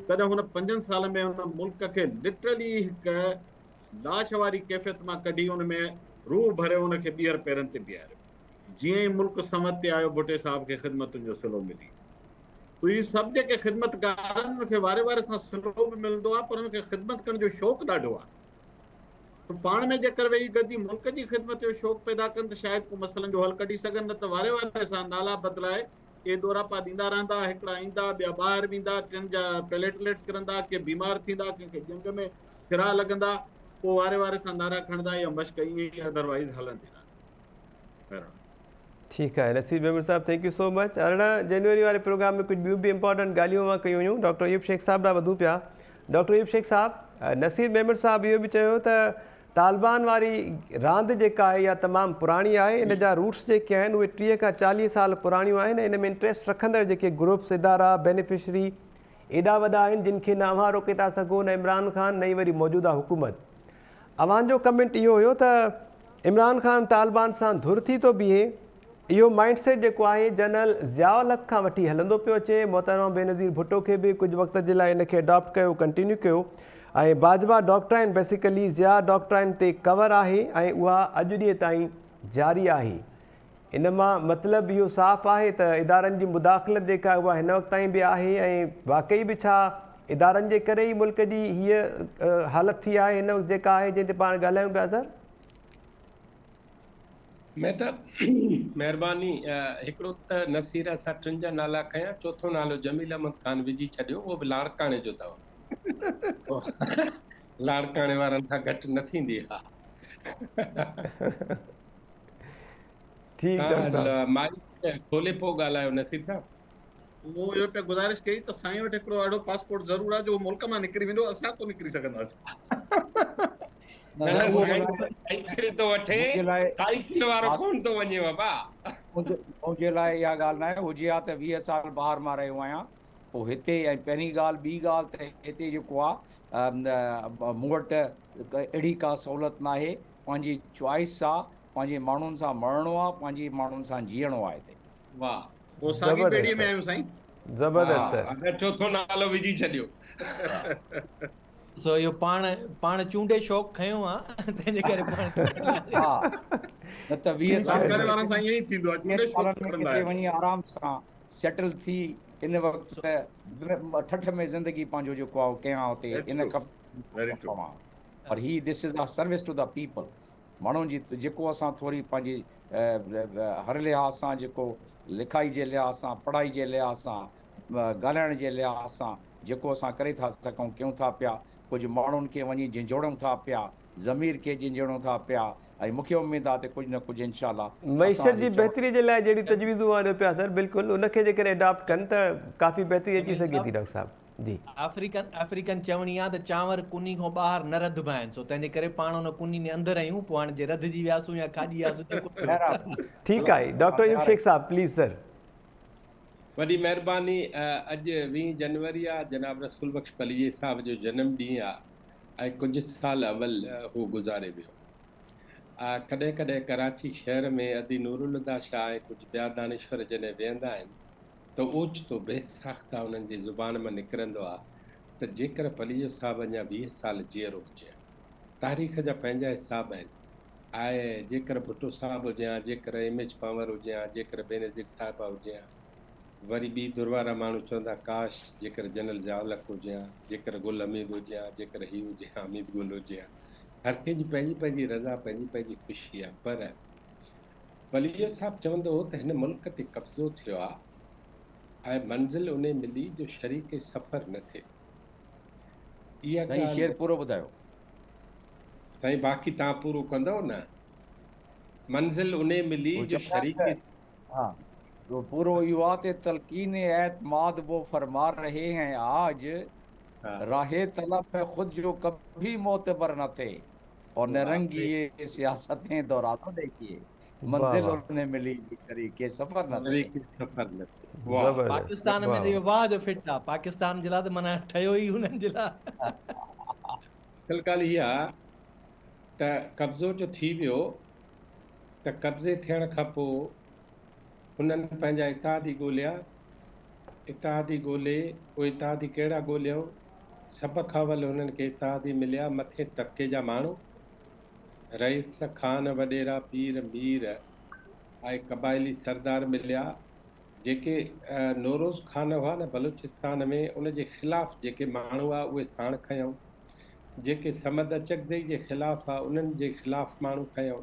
तॾहिं हुन 5 साल में हुन मुल्क खे लिटरली हिकु लाश वारी कैफ़ियत मां कढी, हुन में रूह भरे हुनखे ॿीहर पेरनि ते बीहारियो। जीअं ई मुल्क समत ते आयो भुट्टे साहब खे ख़िदमतुनि जो सिलो मिली। उहे सभु जेके ख़िदमतगार आहिनि उनखे वारे वारे सां सिलो बि मिलंदो आहे, पर उनखे ख़िदमत करण जो शौक़ु ॾाढो आहे। पाण में जेकर वेही गॾी मुल्क जी ख़िदमत जो शौक़ु पैदा कनि त शायदि को मसइलनि जो हल कढी सघनि, न त वारे वारे सां नाला बदिलाए के दौरापा ॾींदा रहंदा, हिकिड़ा ईंदा ॿिया ॿाहिरि वेंदा, टिनि जा प्लेटलेट्स किरंदा, के बीमार थींदा, कंहिंखे जंग में फिरा लॻंदा, पोइ वारे वारे सां नारा खणंदा या मश्क ईअं ई अदरवाइज़ हलंदी रहंदी। ठीकु आहे नसीर मेमन साहब, थैंक यू सो मच। 18 जनवरी वारे प्रोग्राम में कुझु ॿियूं बि इंपॉर्टेंट ॻाल्हियूं मां कयूं हुयूं। डॉक्टर अयूब शेख साहब ॾांहुं वधूं पिया। डॉक्टर अयूब शेख साहब, नसीर मेमन साहब इहो बि चयो त तालिबान वारी रांदि जेका आहे इहा तमामु पुराणी आहे, इन जा रूट्स जेके आहिनि उहे 30 खां 40 साल पुराणियूं आहिनि। इन में इंट्रस्ट रखंदड़ जेके ग्रुप्स, इदारा, बेनिफिशरी एॾा वॾा आहिनि जिन खे न अव्हां रोके था सघो, न इमरान ख़ान, न ई वरी मौजूदा हुकूमत। अव्हांजो कमेंट इहो हुयो त इमरान ख़ान तालिबान सां धुर थी थो बीहे। इहो माइंड सेट जेको आहे जनरल ज़ियाउल हक़ खां वठी हलंदो पियो अचे। मोहतरमा बेनज़ीर भुट्टो खे बि कुझु वक़्त जे लाइ इनखे अडॉप्ट कयो, कंटिन्यू कयो, ऐं Bajwa doctrine basically Zia doctrine ते कवर आहे ऐं उहा अॼु ॾींहं ताईं जारी आहे। इन मां मतिलबु इहो साफ़ु आहे त इदारनि जी मुदाख़लत जेका आहे उहा हिन वक़्त ताईं बि आहे, ऐं वाक़ई बि छा इदारनि जे करे ई मुल्क जी हीअ हालत थी आहे हिन वक़्तु जेका आहे जंहिं ते पाण ॻाल्हायूं पिया सर? महिरबानी। हिकिड़ो त नसीर सां टिनि जा नाला खयां, चोथों नालो जमील अहमद ख़ान विझी छॾियो, उहो बि लाड़काणे जो अथव। लाड़काणे वारनि खां घटि न थींदी आहे। माइक खोले पोइ ॻाल्हायो नसीर साहब। उहो इहो पिया गुज़ारिश कई त साईं वटि हिकिड़ो अहिड़ो पासपोर्ट ज़रूरु आहे जो मुल्क मां निकिरी वेंदो, असां कोन निकिरी सघंदासीं। साइकिल तो वठे, साइकिल वारो कोन तो वञे बाबा। मुंहिंजे लाइ इहा ॻाल्हि न आहे। हुजे हा त 20 साल ॿाहिरि मां रहियो आहियां, पोइ हिते ऐं पहिरीं ॻाल्हि, ॿी ॻाल्हि त हिते जेको आहे मूं वटि अहिड़ी का सहूलियत न आहे। पंहिंजी चॉइस आहे, पंहिंजे माण्हुनि सां मरणो आहे, पंहिंजे माण्हुनि सां जीअणो आहे हिते। वाह, पोइ साॻी पीढ़ीअ में आहियूं साईं। ज़बरदस्त सर। अगरि चोथों नालो विझी छॾियो। सो इहो पाण चूंडे शौक़ु खयों आहे, तंहिंजे करे न त 20 साल वारनि सां ईअं ई थींदो आहे, चूंडे शौक़ु खणंदा आहिनि। वञी आराम सां सेटल थी इन वक़्तु त ठठ में ज़िंदगी पंहिंजो जेको आहे कयां हुते इन खां। पर he this is a service to the people. माण्हुनि जी जेको असां थोरी पंहिंजी हर लिहाज़ सां, जेको लिखाई जे लिहाज़ सां, पढ़ाई जे लिहाज़ सां, ॻाल्हाइण जे लिहाज़ सां जेको असां करे था सघूं कयूं था पिया। कुझु माण्हुनि खे वञी झिंझोड़ूं था पिया, ज़मीर खे झिंझोड़ूं था पिया, ऐं मूंखे उमेदु आहे त कुझु न कुझु इंशाअल्लाह मईशत जी बहितरी जे लाइ जहिड़ी तजवीज़ूं ॾियो पिया सर, बिल्कुलु उनखे जेकर एडॉप्ट कनि त काफ़ी बहितरी अची सघे थी। डॉक्टर साहब जी, अफ्रीकन चवणी आहे त चांवर कुनी खां ॿाहिरि न रधिबा आहिनि, सो तंहिंजे करे पाण उन कुनी में अंदरि आहियूं। पोइ हाणे जे रधिजी वियासीं या खाॼी वियासीं। ठीकु आहे doctor Ayub Shaikh sahab please sir. वॾी महिरबानी। अॼु 20 जनवरी आहे, जनाब रसूल बख्श पलीअ साहब जो जनम ॾींहुं आहे, ऐं कुझु साल अवल हू गुज़ारे वियो। कॾहिं कॾहिं कराची शहर में अदी नूरुल्लाह शाह ऐं कुझु ॿिया दानिश्वर जॾहिं वेहंदा आहिनि त ओचितो बेसाख्ता उन्हनि जी ज़ुबान मां निकिरंदो आहे त जेकर पलीअ साहब अञा 20 साल जीअरो हुजे। तारीख़ जा पंहिंजा हिसाब आहिनि। ऐं जेकर भुट्टो साहब हुजे हा, जेकर एम.एच. पंवर हुजे हा, जेकर बेनज़ीर साहिबा हुजे हा, वरी ॿी दुरवारा माण्हू चवंदा काश जेकर जनरल ज़ियाउल हक़ हुजे हा, जेकर गुल हमीद हुजे हा, जेकर ही हुजे हा, हमीद गुल हुजे हा। हर कंहिंजी पंहिंजी पंहिंजी रज़ा, पंहिंजी पंहिंजी ख़ुशी आहे। पर पलीअ साहब चवंदो हो त हिन मुल्क ते कब्ज़ो थियो आहे ऐं मंज़िल उन मिली जो शरीक सफ़र न थिए। इहा सही शेर पूरो ॿुधायो साईं, बाक़ी तव्हां पूरो कंदव न। मंज़िल उन मिली जो शरीक, हाँ तो पूरो युवा ते तलकीन एतमाद वो फरमा रहे हैं आज, राहे तलब में खुद जो कभी मोतबर न थे, और नरंगी ये सियासतें दोहरा तो देखिए, मंजिल उन्हें मिली शरीके सफ़र न थे। पाकिस्तान में इहो वाह जो फिट आहे। पाकिस्तान जे लाइ त माना ठहियो ई उन्हनि जे लाइ। ॻाल्हि इहा त कब्ज़ो जो थी वियो त कब्ज़े थियण खां पोइ हुननि पंहिंजा इत्तेहादी ॻोल्हिया, इत्तेहादी ॻोल्हे, उहे इत्तेहादी कहिड़ा ॻोल्हियऊं? सभ खां अवल हुननि खे इत्तेहादी मिलिया मथे तबके जा माण्हू, रईस, खान वॾेरा, पीर, मीर, ऐं क़बाइली सरदार मिलिया जेके नौरोज़ ख़ान हुआ न बलूचिस्तान में, उन जे ख़िलाफ़ु जेके माण्हू हुआ उहे साण खयऊं, जेके समद अचकज़ई जे ख़िलाफ़ु आहे उन्हनि जे ख़िलाफ़ु माण्हू खयऊं।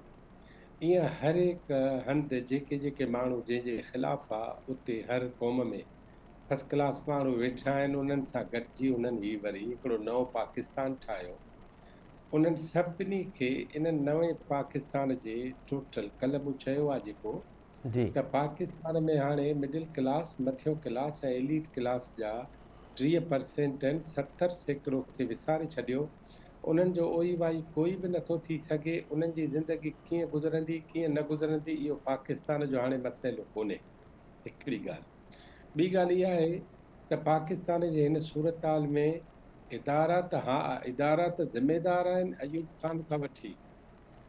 ईअं हर हिकु हंधि जेके जेके माण्हू जंहिंजे ख़िलाफ़ु आहे उते हर क़ौम में फर्स्ट क्लास माण्हू वेठा आहिनि, उन्हनि सां गॾिजी उन्हनि ई वरी हिकिड़ो नओं पाकिस्तान ठाहियो। उन्हनि सभिनी खे इन्हनि नवे पाकिस्तान जे टोटल कल्ह मूं चयो आहे जेको जी त पाकिस्तान में हाणे मिडिल क्लास, मथियों क्लास ऐं एलीट क्लास जा 30% आहिनि, 70% खे विसारे छॾियो। उन्हनि जो ओई वाई कोई बि नथो थी सघे। उन्हनि जी ज़िंदगी कीअं गुज़रंदी कीअं न गुज़रंदी इहो पाकिस्तान जो हाणे मसइलो कोन्हे। हिकिड़ी ॻाल्हि। ॿी ॻाल्हि इहा आहे त पाकिस्तान जे हिन सूरताल में इदारा त हा, इदारा त ज़िम्मेदार आहिनि अयूब ख़ान खां वठी,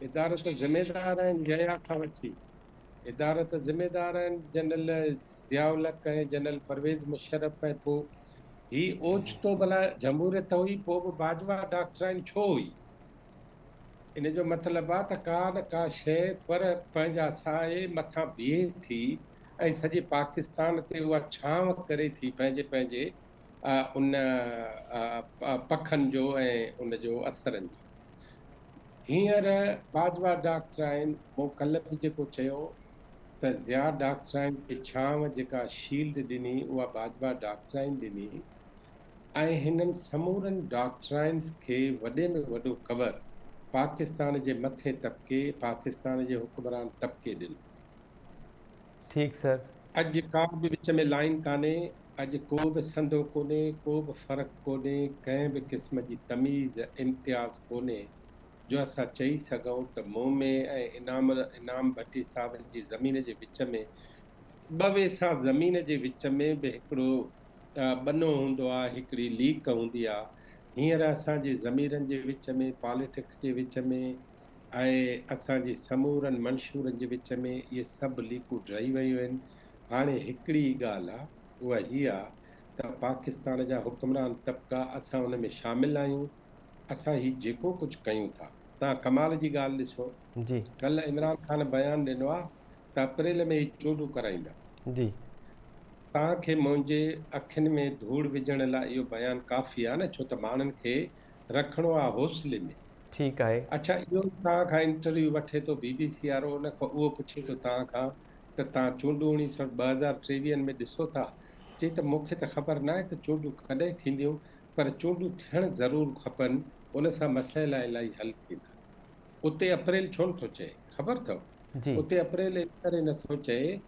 इदारा त ज़िम्मेदार आहिनि जया खां वठी, इदारा त ज़िम्मेदार आहिनि जनरल ज़ियाउल-हक़ ऐं जनरल परवेज़ मुशर्रफ। ऐं पोइ ही ओचितो भला जमहूरियत हुई, पोइ बि बाजवा डॉक्ट्राइन छो हुई? इन जो मतिलबु आहे त का न का शइ पर पंहिंजा साए मथां बीहे थी ऐं सॼे पाकिस्तान ते उहा छांव करे थी पंहिंजे पंहिंजे उन पखनि जो ऐं उन जो असरनि जो। हींअर बाजवा डॉक्ट्राइन मूं कल्ह बि जेको चयो त ज़िया डॉक्ट्राइन खे छांव जेका शील्ड ॾिनी उहा बाजवा डॉक्ट्राइन ॾिनी, ऐं हिननि समूरनि डॉक्ट्राइन्स खे वॾे में वॾो कवर पाकिस्तान जे मथे तबिके, पाकिस्तान जे हुक्मरान तबिके ॾिनो। ठीकु सर। अॼु का बि विच में लाइन कान्हे, अॼु को बि संदो कोन्हे, को बि फ़र्क़ु कोन्हे, कंहिं बि क़िस्म जी तमीज़ इम्तियाज़ कोन्हे जो असां चई सघूं त मोमे ऐं इनाम भट्टी साहिबनि जी ज़मीन जे विच में, ॿ वेसा ज़मीन जे विच में बि हिकिड़ो बनो हूंदो आहे, हिकिड़ी लीक हूंदी आहे। हींअर असांजे ज़मीरनि जे विच में, पॉलिटिक्स जे विच में ऐं असांजे समूरनि मंशूरनि जे विच में इहे सभु लीकूं रही वियूं आहिनि। हाणे हिकिड़ी ॻाल्हि आहे, उहा हीअ आहे त पाकिस्तान जा हुक्मरान तबिका असां उन में शामिलु आहियूं। असां ही जेको कुझु कयूं था, तव्हां कमाल जी ॻाल्हि ॾिसो, जी कल्ह इमरान ख़ान बयानु ॾिनो आहे त अप्रैल में ही चूंडूं कराईंदा। जी तव्हांखे मुंहिंजे अखियुनि में धूड़ विझण लाइ इहो बयानु काफ़ी आहे न, छो त माण्हुनि खे रखिणो आहे हौसले में। ठीकु आहे। अच्छा, इहो तव्हां खां इंटरव्यू वठे थो BBC वारो, उन खां उहो पुछे थो तव्हां खां त तव्हां चूंडूं 2023 में ॾिसो था? चई त मूंखे त ख़बर न आहे त चूंडूं कॾहिं थींदियूं, पर चूंडूं थियणु ज़रूरु खपनि, उन सां मसइला इलाही हल थींदा। उते अप्रैल छो नथो चए ख़बर अथव? जी उते अप्रैल इन करे नथो चए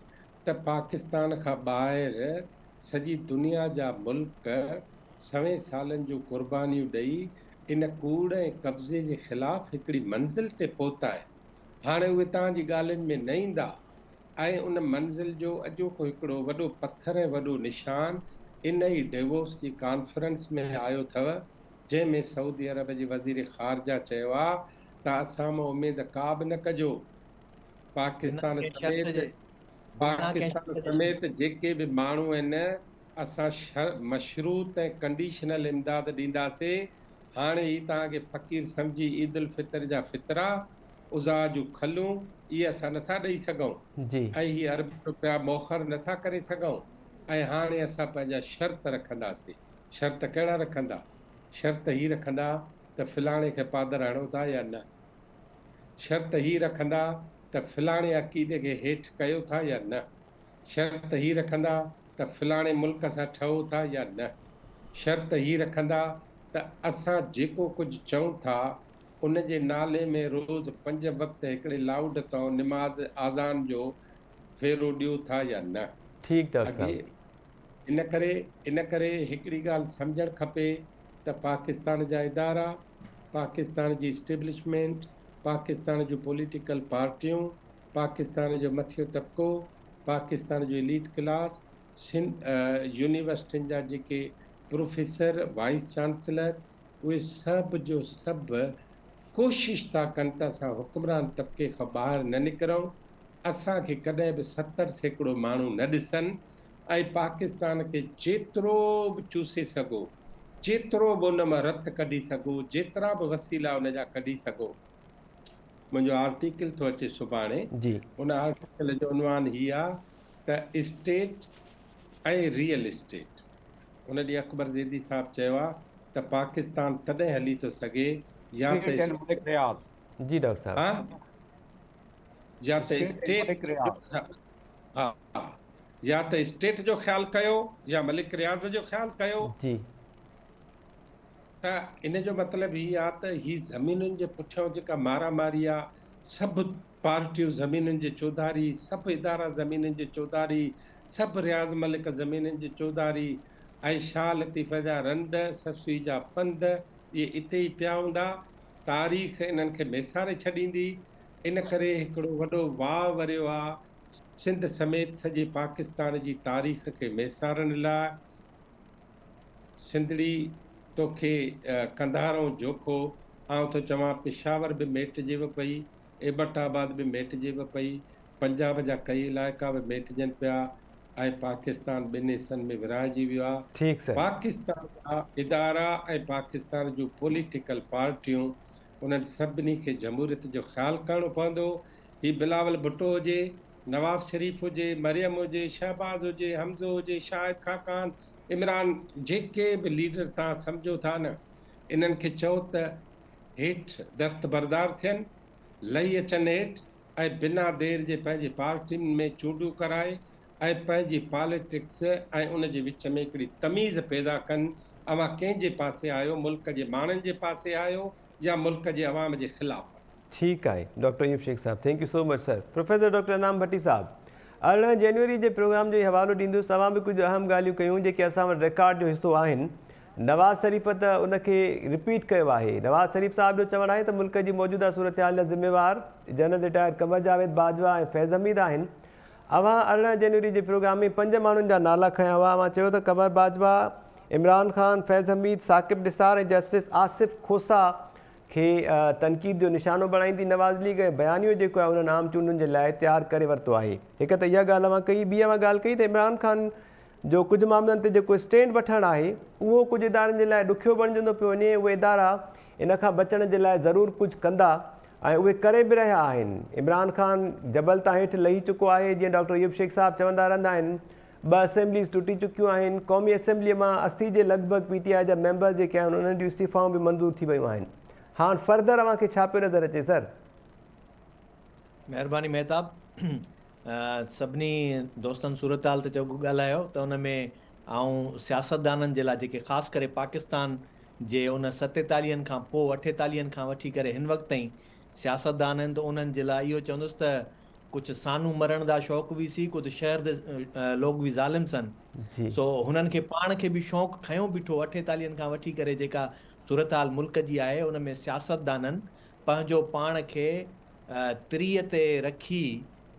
त पाकिस्तान खां ॿाहिरि सॼी दुनिया जा मुल्क 100 सालनि जूं क़ुर्बानियूं ॾेई इन कूड़ ऐं कब्ज़े जे ख़िलाफ़ु हिकिड़ी मंज़िल ते पहुता आहिनि। हाणे उहे तव्हांजी ॻाल्हियुनि में न ईंदा ऐं उन मंज़िल जो अॼोको हिकिड़ो वॾो पथर ऐं वॾो निशान इन ई डेवोस जी कॉन्फ्रेंस में आयो अथव, जंहिंमें सऊदी अरब जे वज़ीर ख़ारजा चयो आहे त असां मां उमेद का बि न कजो, पाकिस्तान समेत जेके बि माण्हू आहिनि असां मशरूत ऐं कंडीशनल इमदाद ॾींदासीं। हाणे ही तव्हांखे फ़क़ीर सम्झी ईद उल फितर जा फितरा, उज़ा जूं खलूं इहे असां नथा ॾेई सघूं, जी ऐं हीअ अरब रुपया मोखर नथा करे सघूं। ऐं हाणे असां पंहिंजा शर्त रखंदासीं। शर्त कहिड़ा रखंदा? शर्त ही रखंदा त फलाणे खे पादर हणो था या न। शर्त ही रखंदा त फलाणे अक़ीदे खे हेठि कयो था या न। शर्त ही रखंदा त फलाणे मुल्क सां ठहो था या न। शर्त ही रखंदा त असां जेको कुझु चऊं था उन जे नाले में रोज़ 5 वक़्त हिकिड़े लाउड तां निमाज़ आज़ान जो फेरो ॾियो था या न। ठीकु डॉक्टर अॻे साहब। इन करे हिकिड़ी ॻाल्हि सम्झणु खपे त पाकिस्तान जा इदारा, पाकिस्तान जी इस्टेब्लिशमेंट, पाकिस्तान जूं पॉलिटिकल पार्टियूं, पाकिस्तान जो मथियो तबिको, पाकिस्तान जो एलीट क्लास, यूनिवर्सिटियुनि जा जेके प्रोफेसर, वाइस चांसलर, उहे सभु जो सभु कोशिशि था कनि त असां हुक्मरान तबिके खां ॿाहिरि न निकिरूं, असांखे कॾहिं बि 70% माण्हू न ॾिसनि, ऐं पाकिस्तान खे जेतिरो बि चूसे सघो, जेतिरो बि उन मां रत कढी सघो, जेतिरा बि वसीला उन जा कढी सघो, मुंहिंजो आर्टिकल थो अचे सुभाणे। जी उन आर्टिकल जो उनवान ही आहे त स्टेट ऐं रियल एस्टेट। उन ॾींहुं अकबर ज़ैदी साहब चयो आहे त पाकिस्तान तॾहिं हली थो सघे या त स्टेट एंड मलिक रियाज़, जी डॉक्टर साहब। हा या त स्टेट एंड स्टेट मलिक रियाज़। हा हा या त स्टेट जो ख़्यालु कयो या मलिक रियाज़ जो ख़्यालु कयो। जी त इन जो मतिलबु हीअ आहे त ही ज़मीनुनि जे पुठियां जेका मारामारी आहे, सभु पार्टियूं ज़मीनुनि जे चौधारी, सभु इदारा ज़मीनुनि जे चौधारी, सभु रियाज़ मलिक ज़मीनुनि जे चौधारी ऐं शाह लतीफ़ जा रंद ससुई जा पंध इहे इते ई पिया हूंदा। तारीख़ इन्हनि खे मेसारे छॾींदी। इन करे हिकिड़ो वॾो वाह वरियो आहे सिंध समेत सॼे पाकिस्तान जी तारीख़ खे मेसारण लाइ। सिंधड़ी तोखे कंधारों जोखो, आउं थो चवां पेशावर बि मेटिजेव पई, एबटाबाद बि मेटिजेव पई, पंजाब जा कई इलाइक़ा बि मेटिजनि पिया ऐं पाकिस्तान ॿिनि हिसनि में विरहाइजी वियो आहे। ठीक सर। पाकिस्तान जा इदारा ऐं पाकिस्तान जूं पॉलिटिकल पार्टियूं उन्हनि सभिनी खे जमहूरियत जो ख़्यालु करणो पवंदो। हीउ बिलावल भुट्टो हुजे, नवाज़ शरीफ़ हुजे, मरियम हुजे, शहबाज़ हुजे, हमज़ो हुजे, शाहिद खाकान, इमरान, जेके बि लीडर तव्हां सम्झो था न, इन्हनि खे चओ त हेठि दस्तबरदार थियनि, लही अचनि हेठि ऐं बिना देर जे पंहिंजे पार्टियुनि में चूंडूं कराए ऐं पंहिंजी पॉलिटिक्स ऐं उन जे विच में हिकिड़ी तमीज़ पैदा कनि। अवां कंहिंजे पासे आहियो, मुल्क जे माण्हुनि जे पासे आहियो या मुल्क जे अवाम जे ख़िलाफ़? ठीक है doctor Ayub Shaikh sahab, thank you so much sir. Professor doctor Inam Bhatti Sahib, 18 January J programme जो हवालो ॾींदुसि। तव्हां बि कुझु अहम ॻाल्हियूं कयूं जेके असां वटि रिकॉर्ड जो हिसो आहिनि। नवाज़ शरीफ़ त उनखे रिपीट कयो आहे। नवाज़ शरीफ़ साहब जो चवणु आहे त मुल्क जी मौजूदा सूरत हाल जा ज़िम्मेवार जनरल रिटायर कमर जावेद बाजवा ऐं फैज़ हमीद आहिनि। अवां 18 जनवरी जे प्रोग्राम में 5 माण्हुनि जा नाला खयां हुआ। अवां चयो त कमर बाजवा, इमरान ख़ान, फैज़ हमीद, साकिब निसार ऐं जस्टिस आसिफ खोसा खे तनक़ीद जो निशानो बणाईंदी नवाज़ लीग। ऐं बयानियो जेको आहे उन्हनि आम चूंडुनि जे लाइ तयारु करे वरितो आहे। हिकु त इहा ॻाल्हि अवां कई। ॿी अवां ॻाल्हि कई त इमरान ख़ान जो कुझु मामलनि ते जेको स्टैंड वठणु आहे उहो कुझु इदारनि जे लाइ ॾुखियो बणिजंदो पियो वञे। उहे इदारा इन खां बचण जे लाइ ज़रूरु कुझु कंदा ऐं उहे करे बि रहिया आहिनि। इमरान ख़ान जबल तां हेठि लही चुको आहे। जीअं डॉक्टर अयूब शेख साहब चवंदा रहंदा आहिनि, 2 असेंबलीज़ टुटी चुकियूं आहिनि। क़ौमी असेंबलीअ मां 80 जे लॻभॻि PTI जा मेंबर्स जेके आहिनि उन्हनि जूं इस्तीफ़ाऊं बि मंज़ूर थी वियूं आहिनि। हाणे फर्दर अव्हां खे छा पियो नज़र अचे सर? महिरबानी मेहताब। सभिनी दोस्तनि सूरत हाल ते जेको ॻाल्हायो त उन में आऊं सियासतदाननि जे लाइ जेके ख़ासि करे पाकिस्तान जे उन 47 खां पोइ 48 खां वठी करे हिन वक़्तु ताईं सियासतदान आहिनि, त उन्हनि जे लाइ इहो चवंदुसि त कुझु सानू मरण दा शौक़ बि सी, कुझु शहर दे लोग बि ज़ालिम सन। जी सो हुननि खे पाण खे बि शौक़ु खयों बीठो 48 खां वठी करे जेका सूरत हाल मुल्क जी आहे उन में सियासतदाननि पंहिंजो पाण खे त्रीअ ते रखी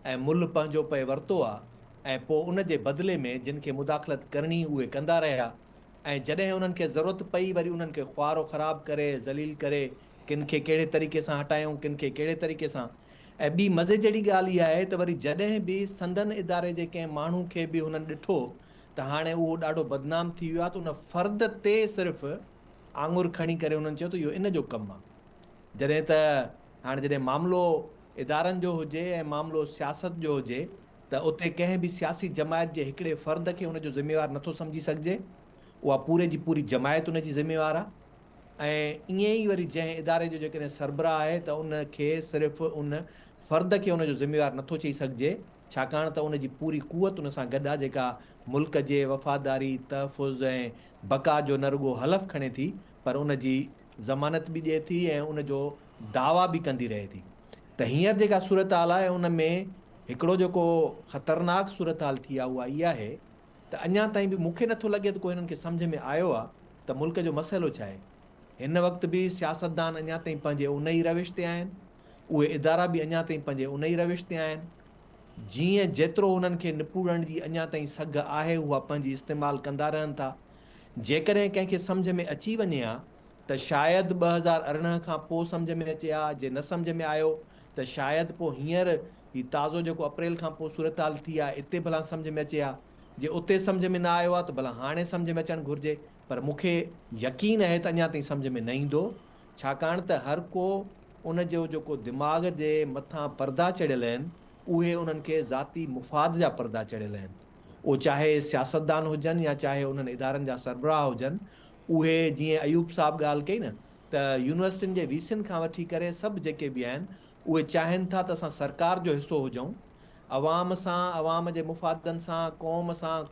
ऐं मुल्ह पंहिंजो पे वरितो आहे ऐं पोइ उन जे बदिले में जिन खे मुदाख़लत करणी उहे कंदा रहिया ऐं जॾहिं उन्हनि खे ज़रूरत पई वरी उन्हनि खे ख़्वारो ख़राबु करे ज़लील करे किन खे कहिड़े तरीक़े सां हटायूं, किन खे कहिड़े तरीक़े सां। ऐं ॿी मज़े जहिड़ी ॻाल्हि इहा आहे त वरी जॾहिं बि संदन इदारे जे कंहिं माण्हू खे बि हुननि ॾिठो त हाणे उहो ॾाढो बदनाम थी वियो आहे, त उन फ़र्द ते सिर्फ़ु आङुर खणी करे उन्हनि चयो त इहो इन जो कमु आहे। जॾहिं त हाणे जॾहिं मामिलो इदारनि जो हुजे ऐं मामिलो सियासत जो हुजे त उते कंहिं बि सियासी जमायत जे हिकिड़े फ़र्द खे उनजो ज़िम्मेवार नथो सम्झी सघिजे। उहा पूरे जी पूरी जमायत उनजी ज़िम्मेवार आहे। ऐं ईअं ई वरी जंहिं इदारे जो जेकॾहिं सरबराह आहे त उनखे सिर्फ़ु उन फ़र्द खे उनजो ज़िम्मेवार नथो चई सघिजे, छाकाणि त उनजी पूरी कुवत उन सां गॾु आहे जेका मुल्क जे वफ़ादारी, तहफ़ुज़ ऐं बका जो न रुॻो हलफ़ खणे थी पर उनजी ज़मानत बि ॾिए थी ऐं उनजो दावा बि कंदी रहे थी। त हींअर जेका सूरत हाल आहे उन में हिकिड़ो जेको ख़तरनाक सूरत हाल थी आहे उहा इहा आहे त अञा ताईं बि मूंखे नथो लॻे त कोई हिननि खे सम्झ में आयो आहे त मुल्क जो मसइलो छा आहे। हिन वक़्तु बि सियासतदान अञा ताईं पंहिंजे उन ई रविश ते आहिनि, उहे इदारा बि अञा ताईं पंहिंजे उन ई रविश ते आहिनि। जीअं जेतिरो हुननि खे निपुड़ण जी अञा ताईं सघ आहे उहा पंहिंजी इस्तेमालु कंदा रहनि था। जेकॾहिं कंहिंखे सम्झ में अची वञे हा त शायदि 2018 खां पोइ सम्झ में अचे हा, जे न सम्झ में आयो त शायदि पोइ हींअर ही ताज़ो जेको अप्रैल खां पोइ सूरत हाल थी आहे इते भला सम्झ में अचे हा। जे उते सम्झ में न आयो आहे त भला हाणे सम्झ में अचणु घुरिजे, पर मूंखे यकीन आहे त अञा ताईं सम्झ में न ईंदो, छाकाणि त हर को उन जो जेको दिमाग़ जे मथां पर्दा चढ़ियल आहिनि उहे उन्हनि खे ज़ाती मुफ़ाद जा पर्दा चढ़ियल आहिनि। उहो चाहे सियासतदान हुजनि या चाहे उन्हनि इदारनि जा सरबराह हुजनि, उहे जीअं अयूब साहब ॻाल्हि कई न त यूनिवर्सिटियुनि जे वीसियुनि खां वठी करे सभु जेके बि आहिनि उहे चाहिनि था त असां सरकार जो हिसो हुजऊं, अवाम सां, अवाम जे मुफ़ादनि सां,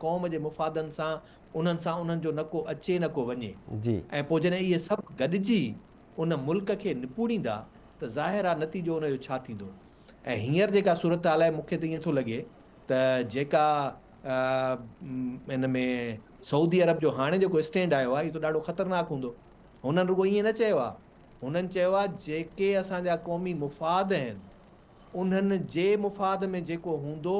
क़ौम जे मुफ़ादनि सां, उन्हनि सां उन्हनि जो न को अचे न को वञे। जी ऐं पोइ जॾहिं इहे सभु गॾिजी उन मुल्क खे निपूड़ींदा त ज़ाहिर आहे नतीजो उनजो छा थींदो। ऐं हींअर जेका सूरत हाल आहे मूंखे त ईअं थो लॻे त जेका इन में सऊदी अरब जो हाणे जेको स्टैंड आयो आहे इहो त ॾाढो ख़तरनाक हूंदो। हुननि रुॻो ईअं न चयो आहे, हुननि चयो आहे जेके असांजा क़ौमी मुफ़ाद आहिनि उन्हनि जे मुफ़ाद में जेको हूंदो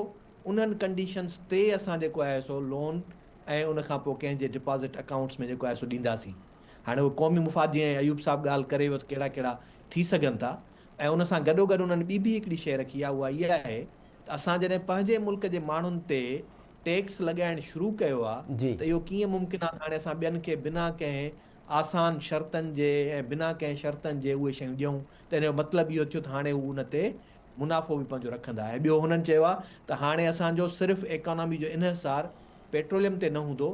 उन्हनि कंडीशन्स ते असां जेको आहे सो लोन ऐं उन खां पोइ कंहिंजे डिपॉज़िट अकाउंट्स में जेको आहे सो ॾींदासीं। हाणे उहो क़ौमी मुफ़ाद जीअं अयूब साहब ॻाल्हि करे वियो त कहिड़ा कहिड़ा थी सघनि था। ऐं उन सां गॾोगॾु उन्हनि ॿी बि हिकिड़ी शइ रखी आहे, उहा इहा आहे त असां जॾहिं पंहिंजे मुल्क जे माण्हुनि ते टैक्स लॻाइणु शुरू कयो आहे जी त इहो कीअं मुमकिन आहे हाणे असां ॿियनि खे बिना कंहिं आसान शर्तनि जे ऐं बिना कंहिं शर्तनि जे उहे शयूं ॾियूं। त इन जो मतिलबु इहो थियो त हाणे हू उन ते मुनाफ़ो बि पंहिंजो रखंदा। ऐं ॿियो हुननि चयो आहे त हाणे असांजो सिर्फ़ु इकोनॉमी जो इन्हिसार पेट्रोलियम ते न हूंदो,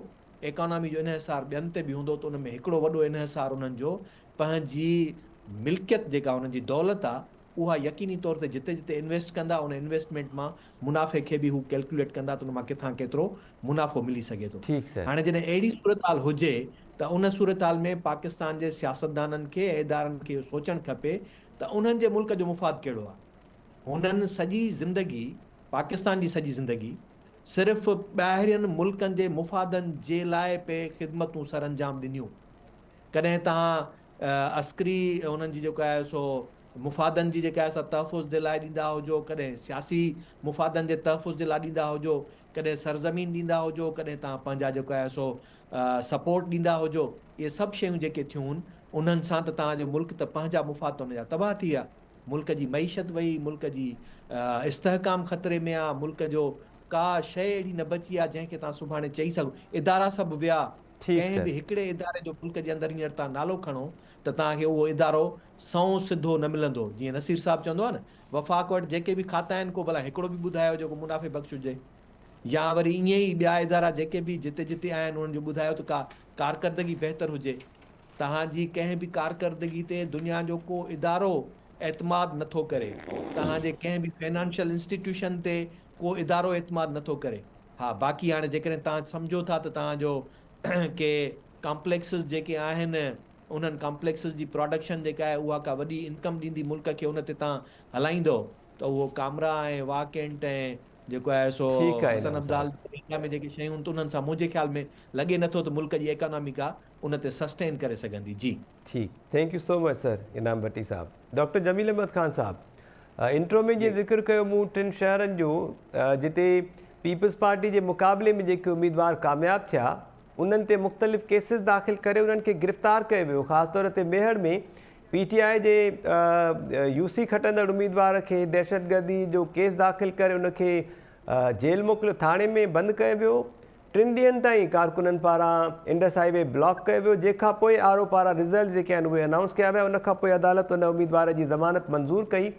इकोनॉमी जो इन्हिसार ॿियनि ते बि हूंदो, त उन में हिकिड़ो वॾो इन्हिसार उन्हनि जो पंहिंजी मिल्कियत जेका उन्हनि जी दौलत आहे उहा यकीनी तौर ते जिते जिते इन्वेस्ट कंदा उन इन्वेस्टमेंट मां मुनाफ़े खे बि हू कैलकुलेट कंदा त उन मां किथां केतिरो मुनाफ़ो मिली सघे थो। ठीकु सर। हाणे जॾहिं अहिड़ी सूरत हाल हुजे त उन सूरत हाल में पाकिस्तान जे सियासतदाननि खे ऐं इदारनि खे सोचणु खपे त उन्हनि जे मुल्क जो मुफ़ाद कहिड़ो आहे। हुननि सॼी ज़िंदगी, पाकिस्तान जी सॼी ज़िंदगी सिर्फ़ु ॿाहिरियनि मुल्कनि जे मुफ़ादनि जे लाइ पे ख़िदमतूं सर अंजाम ॾिनियूं। कॾहिं तव्हां अस्करी उन्हनि जी जेको आहे सो मुफ़ादनि जी जेका आहे असां तहफ़ुज़ जे लाइ ॾींदा हुजो, कॾहिं सियासी मुफ़ादनि जे तहफ़ुज़ जे लाइ ॾींदा हुजो, कॾहिं सरज़मीन ॾींदा हुजो, कॾहिं तव्हां पंहिंजा जेको आहे सो सपोर्ट ॾींदा हुजो। इहे सभु शयूं जेके थियूं आहिनि उन्हनि सां त तव्हांजो मुल्क त पंहिंजा मुफ़ाद त उनजा तबाह थी विया। मुल्क जी मईशत वई, मुल्क जी इस्तेहकाम ख़तरे में आहे, मुल्क जो का शइ अहिड़ी न बची आहे जंहिंखे तव्हां सुभाणे चई सघो। इदारा सभु विया, ठीकु कंहिं सर। बि हिकिड़े इदारे जो मुल्क जे अंदरि हींअर तव्हां नालो खणो त तव्हांखे उहो इदारो सौ सिधो न मिलंदो। जीअं नसीर साहिबु चवंदो आहे न, वफ़ाक़ वटि जेके बि खाता आहिनि को भला हिकिड़ो बि ॿुधायो जेको मुनाफ़े बख़्श हुजे, या वरी ईअं ई ॿिया इदारा जेके बि जिते जिते आहिनि उन्हनि जो ॿुधायो त का कारकर्दगी बहितर हुजे। तव्हांजी कंहिं बि कारकर्दगी ते दुनिया जो को इदारो एतमाद नथो करे, तव्हांजे कंहिं बि फाइनेंशियल इंस्टीट्यूशन ते को इदारो एतमाद नथो करे। हा, बाक़ी हाणे जेकॾहिं तव्हां सम्झो था त तव्हांजो के कॉम्प्लेक्सिस जेके आहिनि उन्हनि कॉम्प्लेक्सिस जी प्रोडक्शन जेका आहे उहा का वॾी इनकम ॾींदी मुल्क खे, उन ते तव्हां हलाईंदो त उहो कामरा ऐं वाकेंट ऐं जेको आहे सो ठीकु आहे हसन इनाम अब्दाल साहब। इंडिया में जेके शयूं आहिनि त उन्हनि सां मुंहिंजे ख़्याल में लॻे नथो त मुल्क जी इकोनॉमी का उन ते सस्टेन करे सघंदी। जी ठीकु, thank you so much sir इनाम भट्टी साहब। डॉक्टर जमील अहमद ख़ान साहब, इंट्रो में जीअं ज़िक्र कयो मूं टिनि शहरनि जो जिते पीपल्स पार्टी जे मुक़ाबले में जेके उम्मीदवार कामयाबु थिया उन्हनि ते मुख़्तलिफ़ केसिस दाख़िल करे उन्हनि खे गिरफ़्तार कयो वियो। ख़ासि तौर ते मेहर में PTI जे UC खटंदड़ उम्मीदवार खे दहशतगर्दी जो केस दाख़िल करे उनखे जेल मोकिलियो, थाणे में बंदि कयो वियो। 3 ॾींहंनि ताईं कारकुननि पारां इंडस हाईवे ब्लॉक कयो वियो, जंहिंखां पोइ आरो पारां रिज़ल्ट जेके आहिनि उहे अनाउंस कया विया। उनखां पोइ अदालत उन उम्मीदवार जी ज़मानत मंज़ूर कई।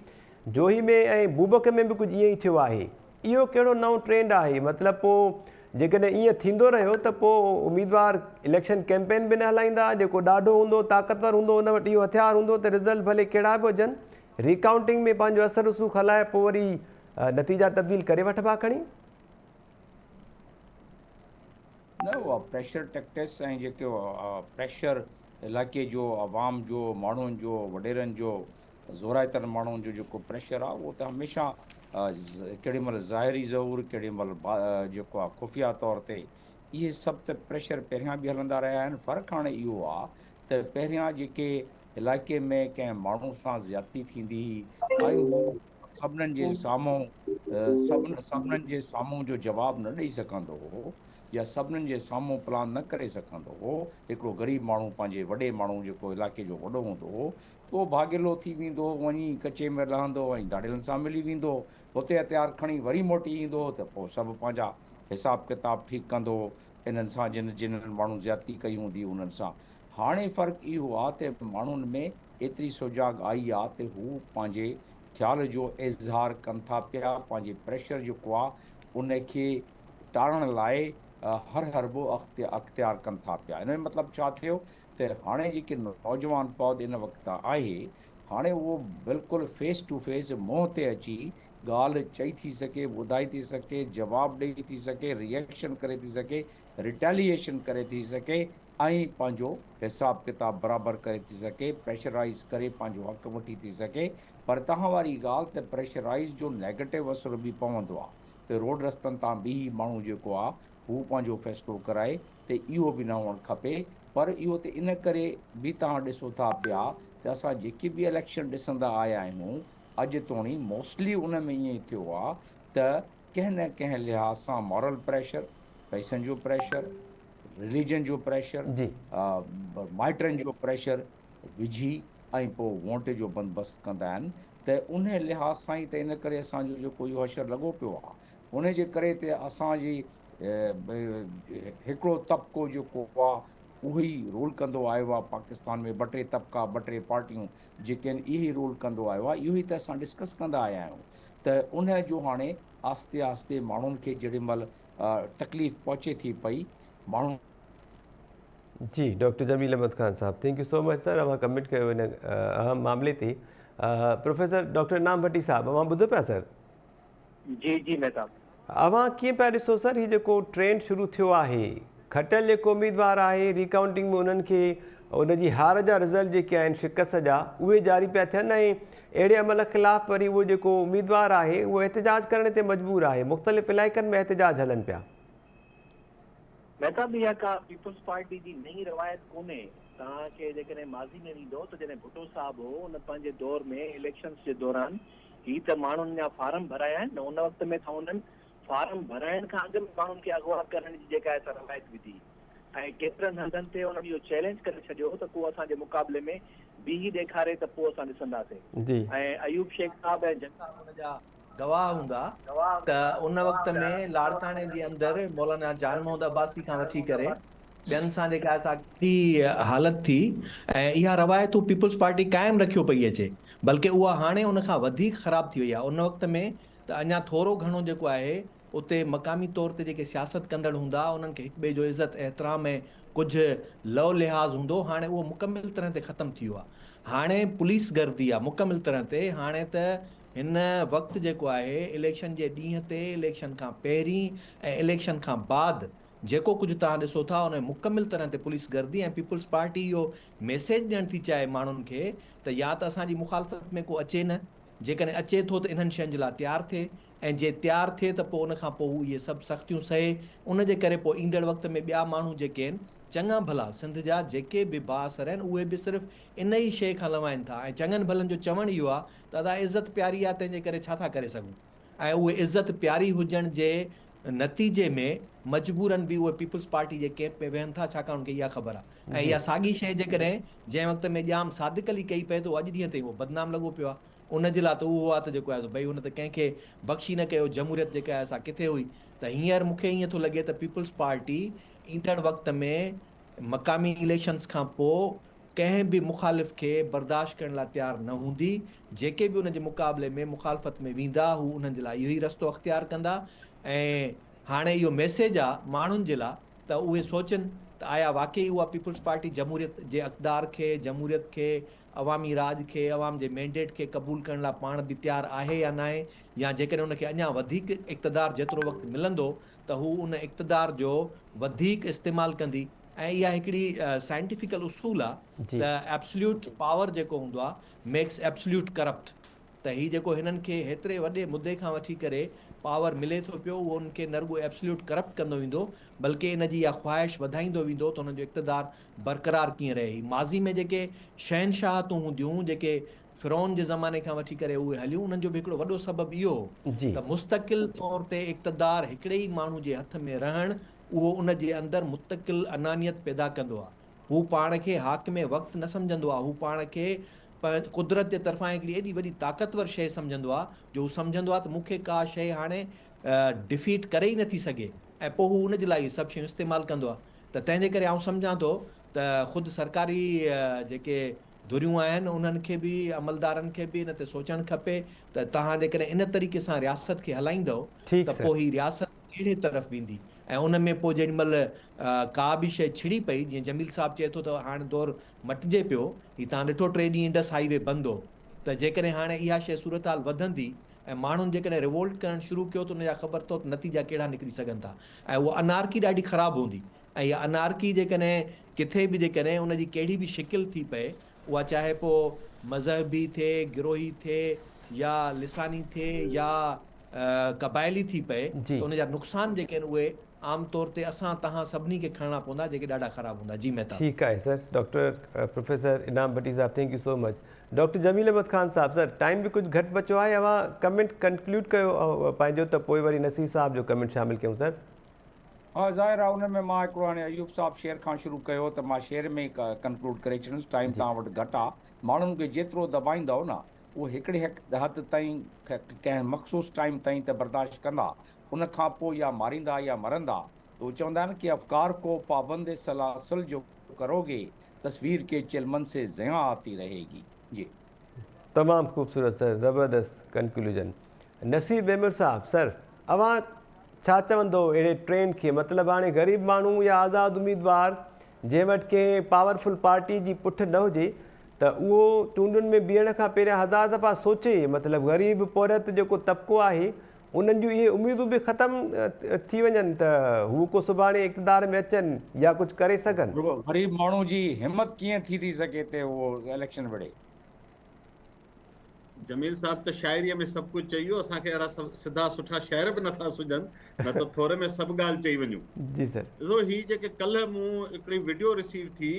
जोही में ऐं बूबक में बि कुझु ईअं ई थियो आहे। इहो कहिड़ो नओं ट्रेंड आहे? मतिलबु पोइ जेकॾहिं ईअं थींदो रहियो त पोइ उम्मीदवार इलेक्शन कैंपेन बि न हलाईंदा, जेको ॾाढो हूंदो ताक़तवर हूंदो उन वटि इहो हथियार हूंदो त रिज़ल्ट भले कहिड़ा बि हुजनि, रिकाउंटिंग में पंहिंजो असर रसूख़ हलाए पोइ वरी नतीजा तब्दील करे वठिबा खणी। न, उहा प्रेशर टैक्टिक्स ऐं जेके प्रेशर इलाइक़े जो आवाम जो माण्हुनि जो वॾेरनि जो ज़ोराइतनि माण्हुनि जो जेको प्रेशर आहे उहो त हमेशह केॾी महिल ज़ाहिरी ज़रूर, केॾी महिल जेको आहे खुफ़िया तौर ते, इहे सभु त प्रेशर पहिरियां बि हलंदा रहिया आहिनि। फ़र्क़ु हाणे इहो आहे त पहिरियां जेके इलाइक़े में कंहिं माण्हू सां ज़्यादती थींदी हुई उहो सभिनीनि जे साम्हूं जो जवाबु न ॾेई सघंदो हो या सभिनीनि जे साम्हूं प्लान न करे सघंदो हो। हिकिड़ो ग़रीब माण्हू पंहिंजे वॾे माण्हू जेको इलाइक़े जो वॾो हूंदो हो उहो भागेलो थी वेंदो, वञी कचे में रहंदो, वञी दाड़ियलनि सां मिली वेंदो, हुते हथियार खणी वरी मोटी ईंदो त पोइ सभु पंहिंजा हिसाब किताब ठीकु कंदो इन्हनि सां जिन्हनि माण्हू ज़्यादती कई हूंदी उन्हनि सां। हाणे फ़र्क़ु इहो आहे त माण्हुनि में एतिरी सुजाग आई आहे त हू पंहिंजे ख़्याल जो इज़हार कनि था पिया, पंहिंजे प्रेशर जेको आहे उनखे टारण लाइ हर हरबो अख़्तियार कनि था पिया। इन जो मतिलबु छा थियो त हाणे जेके नौजवान पौध इन वक़्तु आहे, हाणे उहो बिल्कुलु फेस टू फेस मुंहं ते अची ॻाल्हि चई थी सघे, ॿुधाई थी सघे, जवाबु ॾेई थी सघे, रिएक्शन करे थी सघे, रिटेलिएशन करे थी सघे ऐं पंहिंजो हिसाब किताब बराबरि करे थी सघे, प्रेशराइज़ करे पंहिंजो हक़ वठी थी सघे। पर तव्हां वारी ॻाल्हि त प्रेशराइज़ जो नेगेटिव असरु बि पवंदो आहे त रोड रस्तनि तां बि माण्हू जेको आहे हू पंहिंजो फ़ैसिलो कराए, त इहो बि न हुअणु खपे। पर इहो त इन करे बि तव्हां ॾिसो था पिया त असां जेके बि इलेक्शन ॾिसंदा आया आहियूं अॼु तोणी मोस्टली उन में ईअं थियो आहे त कंहिं न कंहिं लिहाज़ सां मॉरल प्रेशर, पैसनि जो प्रेशर, रिलीजन जो प्रेशर, जी माइटनि जो प्रेशर विझी ऐं पोइ वोट जो बंदोबस्तु कंदा आहिनि। त उन लिहाज़ सां ई त इन करे असांजो जेको इहो असरु लॻो पियो आहे, उन जे करे त असांजी हिकिड़ो तबिको जेको आहे उहो ई रोल कंदो आयो आहे पाकिस्तान में। ॿ टे तबिका, ॿ टे पार्टियूं जेके आहिनि इहे ई रोल कंदो आयो आहे। इहो ई त असां डिस्कस कंदा आया आहियूं त उन जो हाणे आस्ते आस्ते माण्हुनि खे जेॾी महिल तकलीफ़ पहुचे थी पई माण्हू। जी डॉक्टर जमील अहमद ख़ान साहब, thank you so much sir, अवां कमिट कयो इन अहम मामले ते। प्रोफेसर डॉक्टर इनाम भट्टी साहब, अवां ॿुधो पिया सर? जी जी मेहताब, अवां कीअं पिया ॾिसो सर हीउ जेको ट्रेंड शुरू थियो आहे, खटियल जेको उम्मीदवार आहे रिकाउंटिंग में उन्हनि खे उनजी हार जा रिज़ल्ट जेके आहिनि शिकस्त जा उहे जारी पिया थियनि ऐं अहिड़े अमल ख़िलाफ़ वरी उहो जेको उम्मीदवार आहे उहो एहतिजाज करण ते मजबूर आहे, मुख़्तलिफ़ इलाइक़नि में एहतिजाज हलनि पिया? मेहताब इहा का पीपल्स पार्टी जी नई रवायत कोन्हे। तव्हांखे जेकॾहिं माज़ी में ईंदो त जॾहिं भुट्टो साहब हो उन पंहिंजे दौर में इलेक्शन्स जे दौरान ही त माण्हुनि जा फार्म भराया आहिनि, उन वक़्त में त उन्हनि फार्म भराइण खां अॻु में माण्हुनि खे अगवा करण जी जेका आहे रवायत विधी ऐं केतिरनि हंधनि ते उन्हनि इहो चैलेंज करे छॾियो त को असांजे मुक़ाबले में बीही ॾेखारे त पोइ असां ॾिसंदासीं। जी ऐं अयूब शेख साहब ऐं हुनजा गवाह हूंदा त उन वक़्त में लाड़काणे जे अंदरि मौलाना जान मोहम्मद अब्बासी खां वठी करे ॿियनि सां जेका असांजी हालत थी ऐं इहा रवायतूं पीपल्स पार्टी क़ाइमु रखियो पई अचे, बल्कि उहा हाणे उन खां वधीक ख़राबु थी वई आहे। उन वक़्त में त अञा थोरो घणो जेको आहे उते मक़ामी तौर ते जेके सियासत कंदड़ हूंदा उन्हनि खे हिक ॿिए जो इज़त एहतराम ऐं कुझु लव लिहाज़ हूंदो, हाणे उहो मुकमिल तरह ते ख़तमु थी वियो आहे। हाणे पुलिस गर्दी आहे मुकमिल तरह ते। हाणे त हिन वक़्तु जेको आहे इलेक्शन जे ॾींहं ते, इलेक्शन खां पहिरीं ऐं इलेक्शन खां बाद जेको कुझु तव्हां ॾिसो था उन मुकमिल तरह ते पुलिस गर्दी ऐं पीपल्स पार्टी इहो मैसेज ॾियणु थी चाहे माण्हुनि खे त या त असांजी मुखालफ़त में को अचे न, जेकॾहिं अचे थो त इन्हनि शयुनि जे लाइ तयारु थिए ऐं जे तयारु थिए त पोइ उन खां पोइ हू इहे सभु सख़्तियूं सहे। उन जे करे पोइ ईंदड़ वक़्त में ॿिया माण्हू जेके आहिनि चङा भला सिंध जा जेके बि बासर आहिनि उहे बि सिर्फ़ु इन ई शइ खां लवाइनि था ऐं चङनि भलनि जो चवणु इहो आहे त अदा इज़त प्यारी आहे तंहिंजे करे छा था करे सघूं, ऐं उहे इज़त प्यारी हुजण जे नतीजे में मजबूरन बि उहे पीपल्स पार्टी जे कैंप में वेहनि था, छाकाणि उनखे इहा ख़बर आहे। ऐं इहा साॻी शइ जेकॾहिं जंहिं वक़्त में ॼाम सादिक अली कई पए थो अॼु ॾींहं ताईं उहो बदनाम लॻो पियो आहे। उन जे लाइ त उहो आहे त जेको आहे भई हुन त कंहिंखे बख़्शी न कयो, जमहूरियत जेका आहे असां किथे हुई। त हींअर मूंखे ईअं थो लॻे त पीपल्स पार्टी ईंदड़ वक़्त में मक़ामी इलेक्शन्स खां पोइ कंहिं बि मुखालिफ़ खे बर्दाश्त करण लाइ तयारु न हूंदी। जेके बि उनजे मुक़ाबले में मुखालफ़त में वेंदा हू उन्हनि जे लाइ इहो ई रस्तो अख़्तियार कंदा। ऐं हाणे इहो मैसेज आहे माण्हुनि जे लाइ त उहे सोचनि त आया वाकई उहा पीपल्स पार्टी जमहूरियत जे इक़्तिदार खे, जमहूरियत खे, अवामी राज खे, अवाम जे मैंडेट खे क़बूल करण लाइ पाण बि तयारु आहे या न आहे, या जेकॾहिं उनखे अञा वधीक इक़्तिदार जेतिरो वक़्तु मिलंदो त हू उन इक़्तिदार जो वधीक इस्तेमालु कंदी। ऐं इहा हिकिड़ी साइंटिफिकल उसूल आहे त एब्सोल्यूट पावर जेको हूंदो आहे मेक्स एब्सोल्यूट करप्ट। त हीउ जेको हिननि खे हेतिरे वॾे मुद्दे खां वठी करे पावर मिले थो पियो उहो उनखे न रुॻो एब्सोल्यूट करप्ट कंदो वेंदो बल्कि इन जी इहा ख़्वाहिश वधाईंदो वेंदो त हुनजो इक़्तिदार बरक़रार कीअं रहे। माज़ी में जेके शहनशाहतूं हूंदियूं जेके फ़िरौन जे ज़माने खां वठी करे उहे हलियूं, उन्हनि जो बि हिकिड़ो वॾो सबबु इहो त मुस्तक़िल तौर ते इक़्तिदार हिकिड़े ई माण्हू जे हथ में रहणु उहो उन जे अंदरि मुस्तक़िल अनानियत पैदा कंदो आहे। हू पाण खे हाकिम वक़्तु न सम्झंदो आहे, हू पाण खे कुदरत जे तरफ़ां हिकिड़ी एॾी वॾी ताक़तवर शइ सम्झंदो आहे जो हू सम्झंदो आहे त मूंखे का शइ हाणे डिफीट करे ई नथी सघे ऐं पोइ हू उन जे लाइ सभु शयूं इस्तेमालु कंदो आहे। त तंहिंजे करे आउं सम्झां थो त ख़ुदि सरकारी जेके धुरियूं आहिनि उन्हनि खे बि अमलदारनि खे बि इन ते सोचणु खपे त तव्हां जेकॾहिं इन तरीक़े सां रियासत खे हलाईंदव ठीकु त सर। पोइ ही रियासत कहिड़े तरफ़ वेंदी ऐं उन में पोइ जेॾी महिल का बि शइ छिड़ी पई, जीअं जमील साहब चए थो त हाणे दौरु मटिजे पियो, ही तव्हां ॾिठो 3 ॾींहं इंडस हाईवे बंदि हो, त जेकॾहिं हाणे इहा शइ सूरत हाल वधंदी ऐं माण्हुनि जेकॾहिं रिवोल्ट करणु शुरू कयो त उनजा ख़बर अथव नतीजा कहिड़ा निकिरी सघनि था ऐं उहा अनारकी ॾाढी ख़राबु हूंदी। ऐं इहा अनारकी जेकॾहिं किथे बि जेकॾहिं उनजी कहिड़ी बि शिकिल थी पए, उहा चाहे पोइ मज़हबी थिए, गिरोही थिए या लिसानी थिए या क़बाइली थी पए, जी त उनजा नुक़सान जेके आहिनि उहे आम तौर ते असां तव्हां सभिनी खे खणणा पवंदा जेके ॾाढा ख़राबु हूंदा। जी महताब। ठीकु आहे sir. Doctor professor Inam Bhatti साहब, thank you so much. Doctor Jameel Ahmed Khan साहब, सर टाइम बि कुझु घटि बचो आहे, अवां कमेंट कंक्लूड कयो पंहिंजो, त पोइ वरी नसीर साहब जो कमेंट शामिल कयूं सर। हाँ, ज़ाहिर आहे उन में मां हिकिड़ो हाणे अयूब साहब शेयर खां शुरू कयो त मां शेयर में कंक्लूड करे छॾियुसि। टाइम तव्हां वटि घटि आहे, माण्हुनि खे जेतिरो दॿाईंदव न उहो हिकिड़े हद ताईं कंहिं मख़सूस टाइम ताईं त बर्दाश्त कंदा, उन खां पोइ या मारींदा या मरंदा। त उहे चवंदा आहिनि कि अफ़कार को पाबंद सलासल जो करोगे तस्वीर के चिलमन से ज़िया आती रहेगी। जी तमामु ख़ूबसूरत सर, ज़बरदस्त कंक्लूजन। नसीर बेमर साहब, सर अवां छा चवंदो अहिड़े ट्रेंड खे? मतिलबु हाणे ग़रीब माण्हू या आज़ादु उम्मीदवार जंहिं वटि कंहिं पावरफुल पार्टी जी पुठ न हुजे त उहो चूंडुनि में बीहण खां पहिरियां 1000 दफ़ा सोचे, मतिलबु ग़रीब पौरत जेको तबिको आहे उन्हनि जूं इहे उमेदूं बि ख़तमु थी वञनि त हू को सुभाणे इक़्तिदार में अचनि या कुझु करे सघनि। ग़रीब माण्हू जी हिम्मत कीअं थी सघे ते उहो इलेक्शन विढ़े? जमील साहब त शाइरीअ में सभु कुझु चई वियो, असांखे अहिड़ा सिधा सुठा शाइर बि नथा सुझनि, न त थोरे में सभु ॻाल्हि चई वञूं। जी सर। ॾिसो, ही जेके कल्ह मूं हिकिड़ी वीडियो रिसीव थी,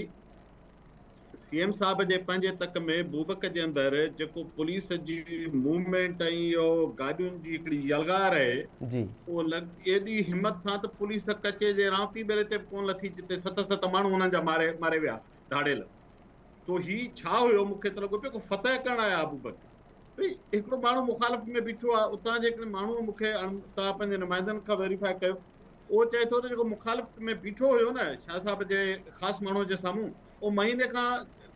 सीएम साहब जे पंहिंजे तक में बूबक जे अंदरि जेको पुलिस जी मूवमेंट ऐं इहो गाॾियुनि जी हिकिड़ी यलगार आहे, जी उहो एॾी हिमत सां त पुलिस कचे जे रावती बेरे ते कोन लथी, जिते 7 माण्हू हुननि जा मारे विया धाड़ेल। तो ही छा हुयो? मूंखे त लॻो पियो को फतह करणु आया बूबक। हिकिड़ो माण्हू मुखालिफ़ में बीठो आहे, उतां जे हिकिड़े माण्हू मूंखे, तव्हां पंहिंजे नुमाइंदनि खां वेरीफाई कयो, उहो चए थो त जेको मुखालिफ़ में बीठो हुयो न शाह साहब जे ख़ासि माण्हू जे साम्हूं, उहो महीने खां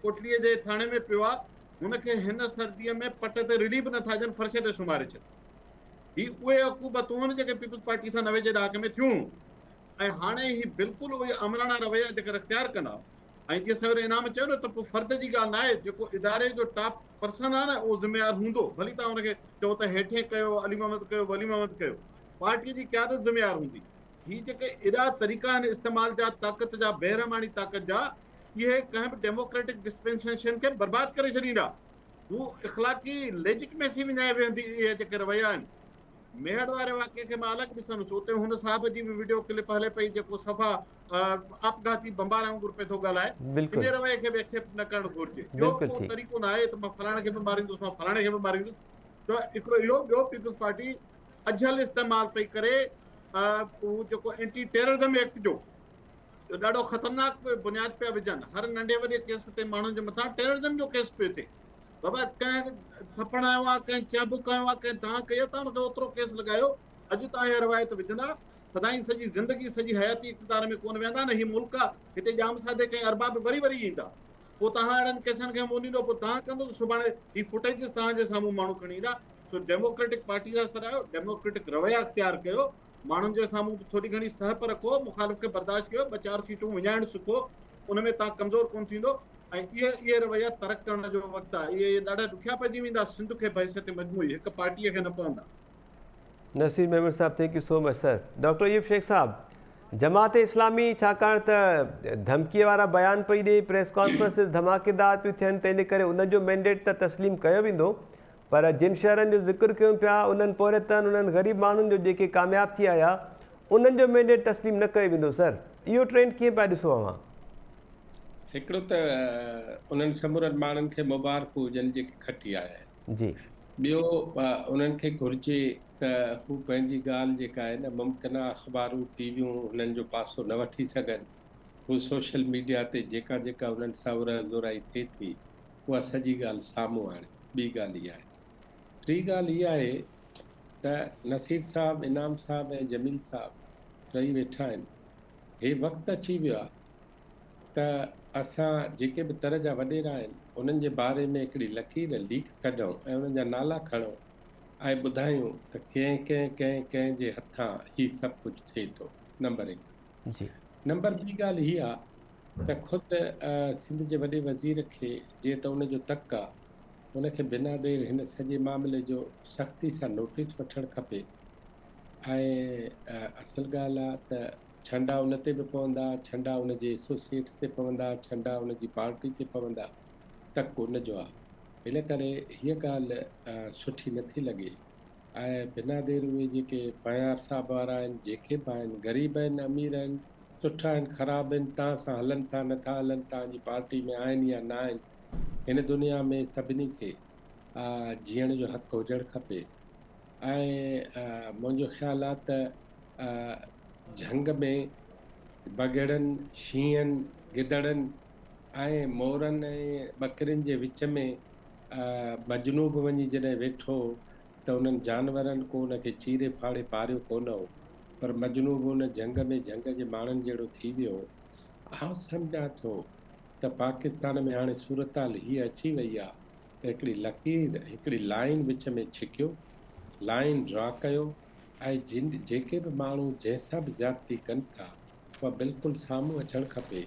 कोटलीअ जे थाणे में पियो आहे, हुनखे हिन सर्दीअ में पट ते रिलीफ नथा ॾियनि, फर्श ते सुम्हारे छॾ। ही उहे अकूबतूं आहिनि जेके पीपुल्स पार्टी सां 90 जे ॾहाके में थियूं, ऐं हाणे ही बिल्कुलु उहे अमराना रवैया जेके इख़्तियार कंदा। ऐं जीअं सवेर इनाम चयो न, त पोइ फ़र्द जी ॻाल्हि न आहे, जेको इदारे जो टॉप पर्सन आहे न उहो ज़िम्मेवार हूंदो, भली तव्हां हुनखे चओ त हेठे कयो, अली मोहम्मद कयो, वली मोहम्मद कयो, पार्टीअ जी क़यादत ज़िम्मेवार हूंदी। ही जेके एॾा तरीक़ा आहिनि इस्तेमाल जा, ताक़त जा, बेरहमानी ताक़त जा, इहे कंहिं बि डेमोक्रेटिक डिस्पेंसेशन खे बर्बाद करे छॾींदा। हू इख़लाक़ी लेजिटिमेसी विञाए वेंदी। इहे जेके रवैया आहिनि, मेहर वारे वाक़े खे मां अलॻि ॾिसंदुसि, उते हुन साहब जी बि वीडियो क्लिप हले पई जेको सफ़ा आपघाती बम्बार वांगुरु पियो थो ॻाल्हाए। इन रवैये खे बि एक्सेप्ट न करणु घुरिजे। ॿियो को तरीक़ो न आहे त मां फलाणे खे बि मारींदुसि, मां फलाणे खे बि मारींदुसि। त हिकिड़ो इहो ॿियो पीपुल्स पार्टी अझल इस्तेमालु पई करे, उहो जेको एंटी टेररिज़म एक्ट जो ॾाढो ख़तरनाक बुनियाद पिया विझनि, हर नंढे वॾे केस ते माण्हुनि जे मथां टेररिज़म जो केस पियो थिए। बाबा कंहिं थपड़ आयो आहे, कंहिं चब कयो आहे, कंहिं तव्हां कयो, तव्हां हुनखे ओतिरो केस लॻायो। अॼु तव्हां इहा रवायत विझंदा, सदाईं सॼी ज़िंदगी सॼी हयाती इक़्तिदार में कोन वेंदा न। हीउ मुल्क आहे, हिते जाम सादे कंहिं अरबाब वरी ईंदा, पोइ तव्हां अहिड़नि केसनि खे मोनींदो, पोइ तव्हां कंदो, सुभाणे ही फुटेज तव्हांजे साम्हूं माण्हू खणी ईंदा। सो डेमोक्रेटिक पार्टी जा सरायो, डेमोक्रेटिक रवैया इख़्तियार कयो, माण्हुनि जे साम्हूं थोरी घणी सहप रखो, मुखालिफ़ खे बर्दाश्त कयो, 2-4 सीटूं विञाइणु सिखो, उन में तव्हां कमज़ोर कोन थींदो। ऐं इहे रवैया तरक़ करण जो वक़्तु आहे। इहे ॾाढा ॾुखिया पइजी वेंदा सिंध खे बहसियत मजमूई, हिकु पार्टीअ खे न पवंदा। नसीर मेमन साहब, thank you so much sir. Doctor Ayub Shaikh साहब, जमात इस्लामी छाकाणि त धमकीअ वारा बयान पई ॾे, प्रेस कॉन्फ्रेंसिस धमाकेदार पियूं थियनि, तंहिंजे करे उनजो मैंडेट त तस्लीम कयो वेंदो, पर जिन शहरनि जो ज़िक्र कयूं पिया, उन्हनि पौरतनि, उन्हनि ग़रीब माण्हुनि जो जेके कामयाबु थी आया, उन्हनि जो मैंडेट तस्लीम न कयो वेंदो। सर इहो ट्रेंड कीअं पिया ॾिसो अवां? हिकिड़ो त उन्हनि समूरनि माण्हुनि खे मुबारकूं हुजनि जेके खटी आया आहिनि जी। ॿियो उन्हनि खे घुरिजे त हू पंहिंजी ॻाल्हि जेका आहे न, मुमकिन आहे अख़बारूं टीवियूं हुननि जो पासो न वठी सघनि, हू सोशल मीडिया ते जेका उन्हनि सां उरज़ोराई थिए थी, उहा सॼी ॻाल्हि साम्हूं आणे। ॿी ॻाल्हि इहा आहे। टी ॻाल्हि इहा आहे त नसीर साहब, इनाम साहब ऐं जमील साहब टई वेठा आहिनि। हे वक़्तु अची वियो आहे त असां जेके बि तरह जा वॾेरा आहिनि उन्हनि जे बारे में हिकिड़ी लकीर लीक कढूं ऐं उन्हनि जा नाला खणूं ऐं ॿुधायूं त कंहिं जे हथां हीउ सभु कुझु थिए थो। नंबर 1। जी नंबर ॿी ॻाल्हि हीअ आहे त ख़ुदि सिंध जे वॾे वज़ीर खे जीअं त उनजो तक आहे, उनखे बिना देर हिन सॼे मामले जो सख़्ती सां नोटिस वठणु खपे। ऐं असुल ॻाल्हि आहे त छंडा उन ते बि पवंदा, छंडा उनजे एसोसिएट्स ते पवंदा, छंडा उनजी पार्टी ते पवंदा, तक उनजो आहे। इन करे हीअ ॻाल्हि सुठी नथी लॻे। ऐं बिना देर उहे जेके बयार साहब वारा आहिनि, जेके बि आहिनि, ग़रीब आहिनि, अमीर आहिनि, सुठा आहिनि, ख़राबु आहिनि, तव्हां सां हलनि था नथा हलनि, तव्हांजी पार्टी में आहिनि या न आहिनि, हिन दुनिया में सभिनी खे जीअण जो हक़ हुजणु खपे। ऐं मुंहिंजो ख़्यालु आहे त झंग में बगड़नि, शींहनि, गिदड़नि ऐं मोरनि ऐं ॿकरियुनि जे विच में मजनू बि वञी जॾहिं वेठो त उन्हनि जानवरनि को उनखे चीरे फाड़े पारियो कोन हो, पर मजनू बि उन जंग में झंग जे माण्हुनि जहिड़ो थी वियो। आउं सम्झां थो त पाकिस्तान में हाणे सूरत-हाल हीअ अची वई आहे त हिकिड़ी लकीर, हिकिड़ी लाइन विच में छिकियो, लाइन ड्रा कयो ऐं जेके बि माण्हू जंहिंसां बि ज़्यादती कनि था उहा बिल्कुलु साम्हूं अचणु खपे।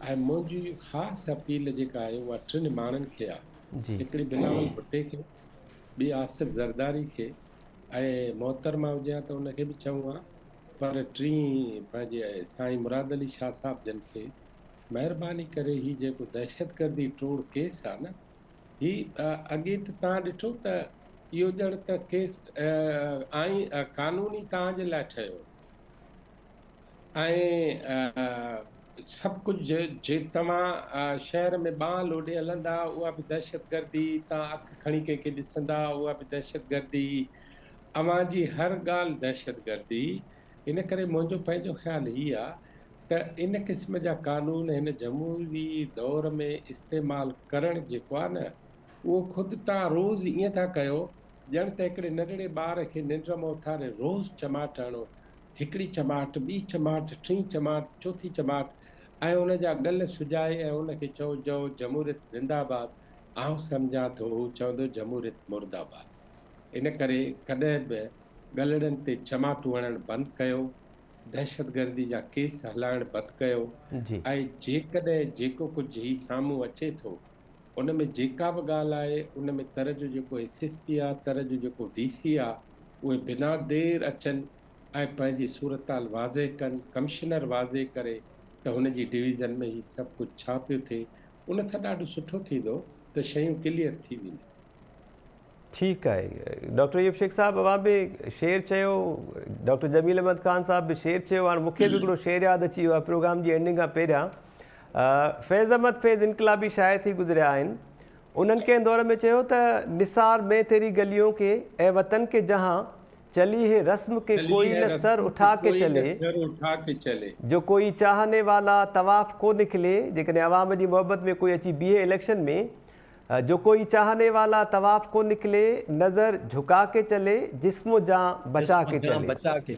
ऐं मुंहिंजी ख़ासि अपील जेका आहे उहा 3 माण्हुनि खे आहे। जी हिकिड़ी बिलावल भुट्टे खे, ॿी आसिफ ज़रदारी खे, ऐं मोहतरमा हुजे हा त उनखे बि चऊं हा, पर 3 पंहिंजे साईं मुराद अली शाह साहब जन खे महिरबानी करे ही जेको दहशतगर्दी टोड़ केस आहे न, ही अॻे त तव्हां ॾिठो त इहो ॼण त केस कानूनी तव्हांजे लाइ ठहियो ऐं सभु कुझु जे तव्हां शहर में ॿांह लोॾे हलंदा उहा बि दहशतगर्दी, तव्हां अखि खणी कंहिंखे ॾिसंदा उहा बि दहशतगर्दी, अव्हां जी हर ॻाल्हि दहशतगर्दी। इन करे मुंहिंजो पंहिंजो ख़्यालु हीअ आहे त इन क़िस्म जा कानून हिन जमहूरी दौर में इस्तेमालु करणु जेको आहे न, उहो ख़ुदि तव्हां रोज़ु ईअं था कयो ॼण त हिकिड़े नंढड़े ॿार खे निंड मां उथारे रोज़ु चमाट हणो, हिकिड़ी चमाट, ॿी चमाट, 3 चमाट, चौथी चमाट, ऐं उन जा ॻल सुॼाए ऐं उनखे चओ जमहूरियत ज़िंदाबाद। आउं सम्झां थो हू चवंदो जमहूरियत मुर्दाबाद। इन करे कॾहिं बि ॻलड़नि ते चमाटूं हणणु बंदि कयो, दहशतगर्दी जा केस हलाइणु बंदि कयो। जी ऐं जेकॾहिं जेको कुझु ही साम्हूं अचे थो उन में जेका बि ॻाल्हि आहे उन में तर जो जेको SSP आहे, तर जो जेको DC आहे, उहे बिना देर अचनि ऐं पंहिंजी सूरत-हाल वाज़े कनि, कमिश्नर वाज़े करे त हुनजी डिवीज़न में ही सभु कुझु छा पियो थिए, उन सां ॾाढो सुठो थींदो त शयूं क्लियर थी वेंदियूं। ठीकु आहे। डॉक्टर अयूब शेख साहब, अवां बि शेर चयो, डॉक्टर जमील अहमद ख़ान साहब बि शेर चयो, हाणे मूंखे बि हिकिड़ो शेर यादि अची वियो आहे प्रोग्राम जी एंडिंग खां पहिरियां। फैज़ अहमद फैज़ इनकलाबी शाइर थी गुज़रिया आहिनि। उन्हनि कंहिं दौर में चयो त निसार में तेरी गलियों के ए वतन के जहाँ चली है रस्म के कोई न सर उठा के चले, जो कोई चाहने वाला तवाफ़ को निकले। जेकॾहिं अवाम जी मोहबत में कोई अची बीहे इलेक्शन में, जो कोई चाहने वाला तवाफ़ को निकले, नज़र झुका के चले, जिस्मो जान बचा के चले।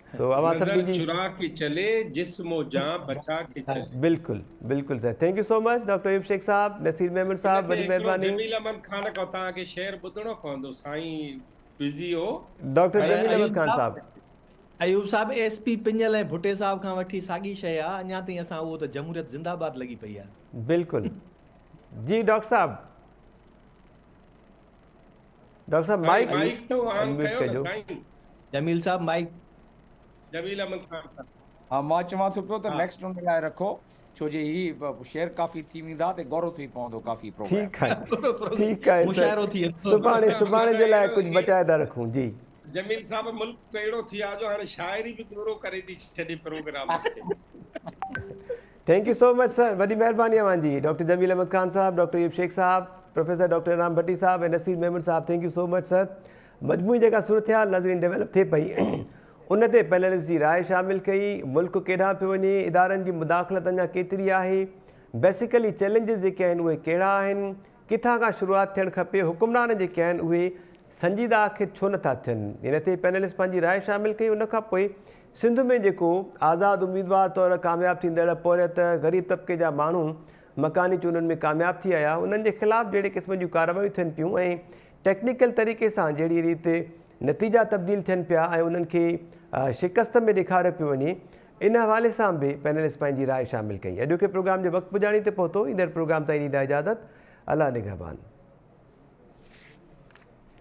सो अवां सभिनी जी चुरा के चले, जिस्मो जान बचा के चले। बिल्कुल बिल्कुल sir. Thank you so much doctor Ayub Shaikh साहब, नसीर मेमन साहब, बड़ी मेहरबानी। जमील अहमद खान का तव्हांखे शेर ॿुधणो पवंदो, साईं बिज़ी हो। डॉक्टर जमील अहमद खान साहब, अयूब साहब SP पिंजल ऐं भुट्टे साहब खां वठी साॻी शइ आहे, अञा ताईं असां उहो त जमहूरियत ज़िंदाबाद लॻी पई आहे। बिल्कुल जी। डॉक्टर साहब माइक तो ऑन अनम्यूट कयो न कजो। साईं। जमील साहब माइक। जमील अहमद खान साहब, हा, मां चवां थो पियो त नेक्स्ट उन लाइ रखो, छो जे ही शेयर काफ़ी थी वेंदा त गौरव थी पवंदो काफ़ी प्रोग्राम। ठीकु आहे, ठीकु आहे मुशाइरो सर। थी वेंदो। सुभाणे जे लाइ कुझु बचाए था रखूं। जी जमील साहब, मुल्क अहिड़ो थी वियो जो हाणे शाइरी बि पूरो करे थी छॾे प्रोग्राम खे। Thank you so much sir, वॾी महिरबानी अव्हांजी। डॉक्टर जमील अहमद खान साहब, डॉक्टर अयूब शेख साहब, प्रोफेसर डॉक्टर इनाम भट्टी साहब ऐं नसीर मेमन साहब, thank you so much sir. मजमूई जेका सूरत हाल नाज़रीन डेवलप थिए पई, उन ते पैनलिस्ट जी राय शामिल कई। मुल्क केॾांहुं पियो वञे, इदारनि जी मुदाख़लत अञा केतिरी आहे, बेसिकली चैलेंजिस जेके आहिनि उहे कहिड़ा आहिनि, किथां खां शुरूआति थियणु खपे, हुकुमरान जेके आहिनि उहे संजीदा आख़िर छो नथा थियनि, इन ते पैनलिस्ट पंहिंजी राय शामिल कई। उनखां पोइ सिंध में जेको आज़ादु उम्मीदवार तौरु कामयाबु थींदड़ पौरियत ग़रीब तबिके जा माण्हू मकानी चूंडुनि में कामयाब थी आया उन्हनि जे ख़िलाफ़ु जहिड़े क़िस्म जूं कार्रवायूं थियनि पियूं ऐं टेक्निकल तरीक़े सां जहिड़ी रीति नतीजा तब्दील थियनि पिया ऐं उन्हनि खे शिकस्त में ॾेखारियो पियो वञे, इन हवाले सां बि पैनलिस्ट पंहिंजी राय शामिल कई। अॼोके प्रोग्राम जो वक़्तु पुॼाणी ते पहुतो। ईंदड़ प्रोग्राम ताईं ॾींदा इजाज़त। अल्लाह निगहबान।